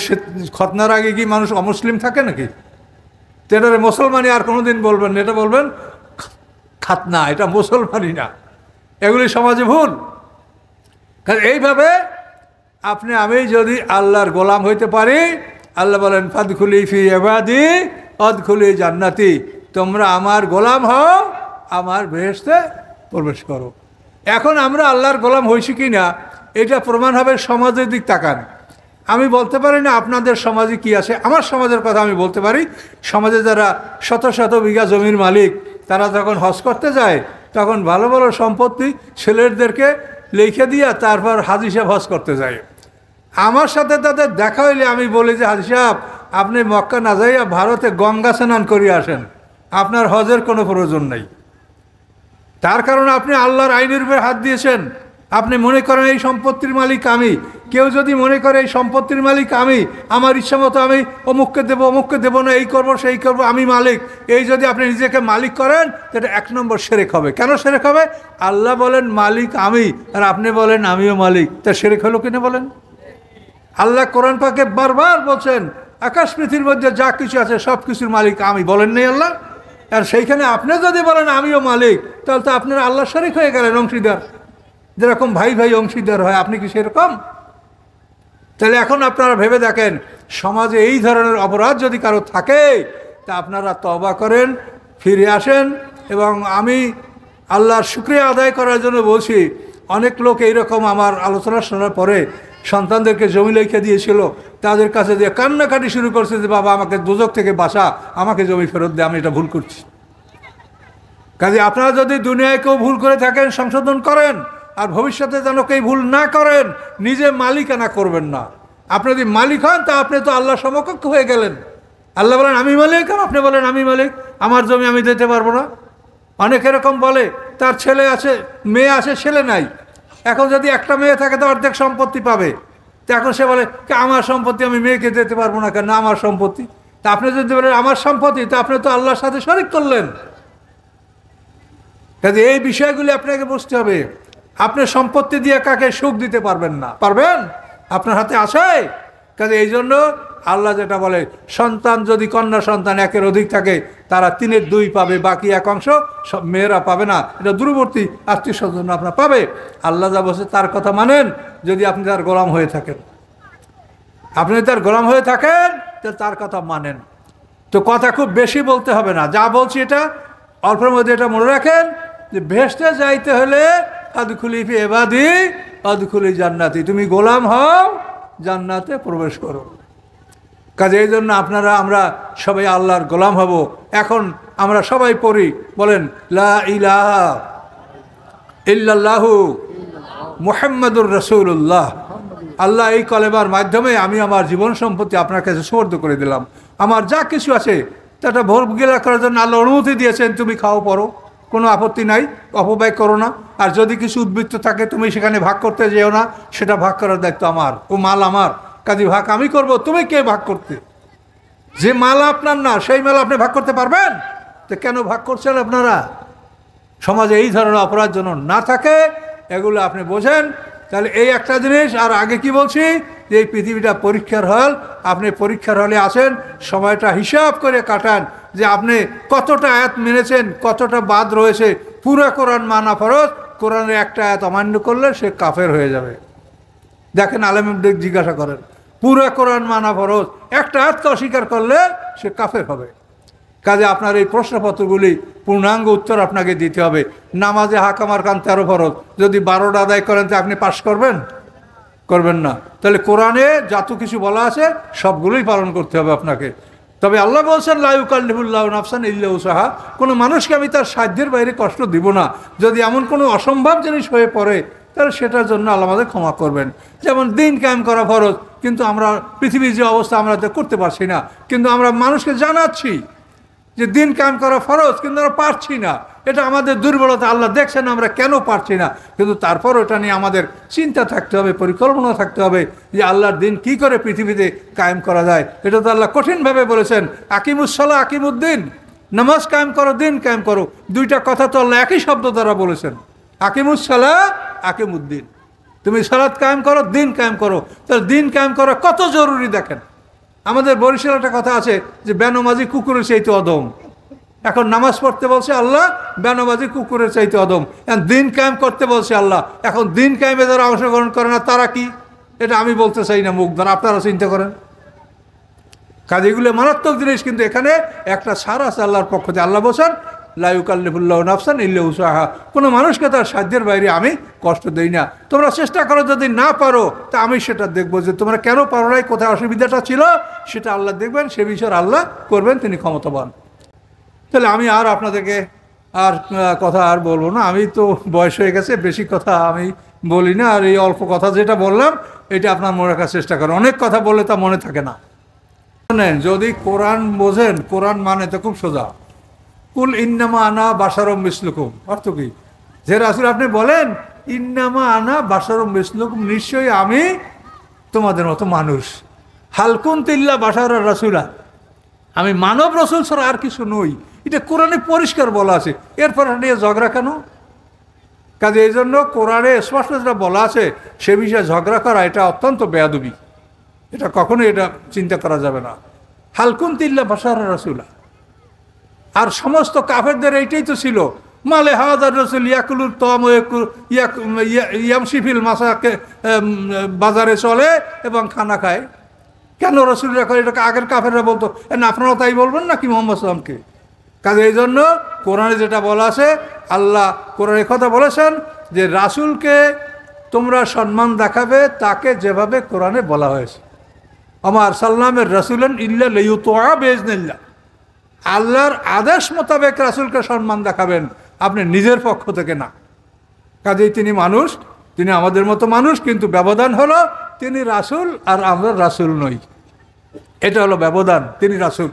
খতনার আগে কি মানুষ অমুসলিম থাকে নাকি? তো এটা মুসলমানি আর কোনোদিন বলবেন না, এটা বলবেন খাতনা, এটা মুসলমানি না। এগুলি সমাজে ভুল। কারণ এইভাবে আপনি আমি যদি আল্লাহর গোলাম হইতে পারি, আল্লাহ বলেন ফাদখুলি ফি ইবাদি আদখুলি জান্নাতি, তোমরা আমার গোলাম হও, আমার বেহেশতে প্রবেশ করো। এখন আমরা আল্লাহর গোলাম হইছি কি না এটা প্রমাণ হবে সমাজের দিক তাকান। আমি বলতে পারি না আপনাদের সমাজে কি আছে, আমার সমাজের কথা আমি বলতে পারি। সমাজে যারা শত শত বিঘা জমির মালিক, তারা যখন হজ করতে যায় তখন ভালো ভালো সম্পত্তি ছেলেদেরকে লিখে দিয়া তারপর হাজী সাহেব হজ করতে যায়। আমার সাথে তাদের দেখা হইলে আমি বলি যে হাজী সাহেব আপনি মক্কা না যাইয়া ভারতে গঙ্গা স্নান করিয়ে আসেন, আপনার হজের কোনো প্রয়োজন নেই। তার কারণ আপনি আল্লাহর আইনের উপরে হাত দিয়েছেন। আপনি মনে করেন এই সম্পত্তির মালিক আমি। কেউ যদি মনে করে এই সম্পত্তির মালিক আমি, আমার ইচ্ছা মতো আমি অমুককে দেবো না, এই করব সেই করব, আমি মালিক, এই যদি আপনি নিজেকে মালিক করেন সেটা ১ নম্বর শিরক হবে। কেন শিরক হবে? আল্লাহ বলেন মালিক আমি, আর আপনি বলেন আমিও মালিক, তা শিরক হলো কিনা বলেন? আল্লাহ কোরআন পাকে বারবার বলছেন আকাশ পৃথিবীর মধ্যে যা কিছু আছে সব কিছুর মালিক আমি, বলেন নেই আল্লাহ? আর সেইখানে আপনি যদি বলেন আমিও মালিক, তাহলে তো আপনারা আল্লাহ শরীক হয়ে গেলেন, অংশীদার। যেরকম ভাই ভাই অংশীদার হয়, আপনি কি সেরকম? তাহলে এখন আপনারা ভেবে দেখেন, সমাজে এই ধরনের অপরাধ যদি কারো থাকে তা আপনারা তওবা করেন, ফিরে আসেন। এবং আমি আল্লাহর শুকরিয়া আদায় করার জন্য বলছি, অনেক লোক এইরকম আমার আলোচনা শোনার পরে সন্তানদেরকে জমি লেখে দিয়েছিল, তাদের কাছে দিয়ে কান্নাকাটি শুরু করছে যে বাবা আমাকে দোজখ থেকে বাঁচা, আমাকে জমি ফেরত দে, আমি এটা ভুল করছি। কাজে আপনারা যদি দুনিয়ায় কেউ ভুল করে থাকেন সংশোধন করেন, আর ভবিষ্যতে যেন কেউ ভুল না করেন, নিজে মালিকানা করবেন না। আপনি যদি মালিক হন তা আপনি তো আল্লাহ সমকক্ষ হয়ে গেলেন। আল্লাহ বলেন আমি মালিক, আর আপনি বলেন আমি মালিক, আমার জমি আমি দিতে পারবো না। অনেক এরকম বলে তার ছেলে আছে, মেয়ে আছে, ছেলে নাই। এখন যদি একটা মেয়ে থাকে তো অর্ধেক সম্পত্তি পাবে। তো এখন সে বলে আমার সম্পত্তি আমি মেয়েকে দিতে পারবো না, কেন? আমার সম্পত্তি। তা আপনি যদি বলেন আমার সম্পত্তি, তা আপনি তো আল্লাহর সাথে শরিক করলেন। কাজে এই বিষয়গুলি আপনাকে বুঝতে হবে। আপনি সম্পত্তি দিয়ে কাকে সুখ দিতে পারবেন না, পারবেন? আপনার হাতে আছে। কাজে এই জন্য আল্লাহ যেটা বলে, সন্তান যদি কন্যা সন্তান 1-এর অধিক থাকে তারা 3-এর 2 পাবে, বাকি 1 অংশ সব মেয়েরা পাবে না। এটা দূরবর্তী আত্মীয় স্বজন আপনার পাবে। আল্লাহ যা বলছে তার কথা মানেন। যদি আপনি তার গোলাম হয়ে থাকেন, আপনি তার গোলাম হয়ে থাকেন তো তার কথা মানেন। তো কথা খুব বেশি বলতে হবে না, যা বলছি এটা অল্পের মধ্যে এটা মনে রাখেন যে বেহেশতে যাইতে হলে আদখুলি ফি ইবাদি আদখুলি জান্নাতি, তুমি গোলাম হও, জান্নাতে প্রবেশ করো। কাজে এই জন্য আমরা সবাই আল্লাহর গোলাম হব। এখন আমরা সবাই পড়ি, বলেন লা ইলাহা ইল্লাল্লাহু মুহাম্মাদুর রাসূলুল্লাহ। আল্লাহ এই কলেমার মাধ্যমে আমি আমার জীবন সম্পত্তি আপনার কাছে সুপর্দ করে দিলাম। আমার যা কিছু আছে তাটা ভোরগেলা করার জন্য আল্লাহ অনুমতি দিয়েছেন, তুমি খাও পড়ো, কোনো আপত্তি নাই, অপব্যয় করো না। আর যদি কিছু উদ্বৃত্ত থাকে তুমি সেখানে ভাগ করতে যেও না, সেটা ভাগ করার দায়িত্ব আমার, ও মাল আমার, কাজে ভাগ আমি করব, তুমি কে ভাগ করতে? যে মাল আপনার না সেই মাল আপনি ভাগ করতে পারবেন? তো কেন ভাগ করছেন আপনারা? সমাজে এই ধরনের অপরাধ যেন না থাকে, এগুলো আপনি বোঝেন। তাহলে এই একটা জিনিস। আর আগে কি বলছি, যে এই পৃথিবীটা পরীক্ষার হল। আপনি পরীক্ষার হলে আসেন, সময়টা হিসাব করে কাটান যে আপনি কতটা আয়াত মেনেছেন, কতটা বাদ রয়েছে। পুরো কোরআন মানা ফরজ, কোরআনের একটা আয়াত অমান্য করলে সে কাফের হয়ে যাবে। দেখেন, আলেমদের জিজ্ঞাসা করেন, পুরো কোরআন মানা ফরজ, একটা আয়াতকে অস্বীকার করলে সে কাফের হবে। কাজে আপনার এই প্রশ্নপত্রগুলি পূর্ণাঙ্গ উত্তর আপনাকে দিতে হবে। নামাজে হাকামার কান 13 ফরজ, যদি 12টা আদায় করেন তো আপনি পাশ করবেন? করবেন না। তাহলে কোরআনে যত কিছু বলা আছে সবগুলোই পালন করতে হবে আপনাকে। তবে আল্লাহ বলছেন, লা ইউকাল্লিফুল্লাহু নাফসান ইল্লা উসাহা, কোনো মানুষকে আমি তার সাধ্যের বাইরে কষ্ট দিব না। যদি এমন কোনো অসম্ভব জিনিস হয়ে পড়ে তাহলে সেটার জন্য আল্লাহ আমাদের ক্ষমা করবেন। যেমন দিন কায়েম করা ফরজ, কিন্তু আমরা পৃথিবীর যে অবস্থা আমরা তো করতে পারছি না, কিন্তু আমরা মানুষকে জানাচ্ছি যে দিন কায়েম করা ফরজ, কিন্তু আমরা পারছি না। এটা আমাদের দুর্বলতা, আল্লাহ দেখছেন আমরা কেন পারছি না। কিন্তু তারপর ওটা নিয়ে আমাদের চিন্তা থাকতে হবে, পরিকল্পনা থাকতে হবে যে আল্লাহর দিন কি করে পৃথিবীতে কায়েম করা যায়। এটা তো আল্লাহ কঠিনভাবে বলেছেন, আকিমুসসালাহ আকিমুদ্দিন, নামাজ কায়েম করো, দিন কায়েম করো। দুইটা কথা তো আল্লাহ একই শব্দ দ্বারা বলেছেন, আকিমুসসালাহ আকিমুদ্দিন। তুমি সালাত কায়েম করো, দিন কায়েম করো। তাহলে দিন কায়েম করা কত জরুরি দেখেন। আমাদের বরিশাল একটা কথা আছে যে বেনমাজি কুকুরের চাইতে অদম। এখন নামাজ পড়তে বলছে আল্লাহ, বেনমাজি কুকুরের চাইতে অদম। এখন দিন কায়েম করতে বলছে আল্লাহ, এখন দিন কায়েমে যারা অংশগ্রহণ করে না তারা কি? এটা আমি বলতে চাই না, মুখ দ্বারা আপনারা চিন্তা করেন। কাজে এগুলো মারাত্মক জিনিস। কিন্তু এখানে একটা ছাড় আছে আল্লাহর পক্ষ থেকে। আল্লাহ বলছেন, লা ইউকাল্লিফুল্লাহু নাফসান ইল্লা উসাহা, কোনো মানুষকে তার সাধ্যের বাইরে আমি কষ্ট দেই না। তোমরা চেষ্টা করো, যদি না পারো তা আমি সেটা দেখবো যে তোমরা কেন পারো নাই, কোথায় অসুবিধাটা ছিল সেটা আল্লাহ দেখবেন, সে বিষয়ে আল্লাহ করবেন, তিনি ক্ষমতাবান। তাহলে আমি আর আপনাদেরকে আর কথা আর বলবো না, আমি তো বয়স হয়ে গেছে, বেশি কথা আমি বলি না। আর এই অল্প কথা যেটা বললাম এটা আপনার মনে রাখার চেষ্টা করেন। অনেক কথা বললে তা মনে থাকে না। যদি কোরআন বোঝেন, কোরআন মানে তো খুব সোজা। কুল ইন্নামা আনা বাশারুম মিসলুকুম, অর্থ কি? যে রাসূল আপনি বলেন ইন্নামা আনা বাশারুম মিসলুকুম, নিশ্চয়ই আমি তোমাদের মতো মানুষ। হালকুনতু ইল্লা বাশারার রাসূলা, আমি মানব রসুল ছাড়া আর কিছু নই। এটা কোরআনে পরিষ্কার বলা আছে, এরপর নিয়ে ঝগড়া কেন? কাজে এই জন্য কোরআনে স্পষ্ট যেটা বলা আছে সে বিষয়ে ঝগড়া করা এটা অত্যন্ত বেয়াদবি। এটা কখনোই এটা চিন্তা করা যাবে না। হালকুনতু ইল্লা বাশারার রাসূলা। আর সমস্ত কাফেরদের এইটাই তো ছিল, মালে হাজার রসুল ইয়াকুলুর তম ইয়ামশিফিল মাসাকে, বাজারে চলে এবং খানা খায়। কেন রসুলরা করে? এটাকে আগের কাফেররা বলতো, আপনারাও তাই বলবেন নাকি মোহাম্মদ সাল্লামকে? কাজে এই জন্য কোরআনে যেটা বলা আছে, আল্লাহ কোরআনে কথা বলেছেন যে রাসূলকে তোমরা সম্মান দেখাবে তাকে যেভাবে কোরআনে বলা হয়েছে, আমার সাল্লামের রাসূলান ইল্লা লিয়ুতআ বিইজনিল্লাহ, আল্লাহর আদেশ মোতাবেক রাসূলকে সম্মান দেখাবেন, আপনি নিজের পক্ষ থেকে না। কাজেই তিনি মানুষ, তিনি আমাদের মতো মানুষ, কিন্তু ব্যবধান হলো তিনি রাসূল আর আমরা রাসূল নই। এটা হলো ব্যবধান, তিনি রাসূল।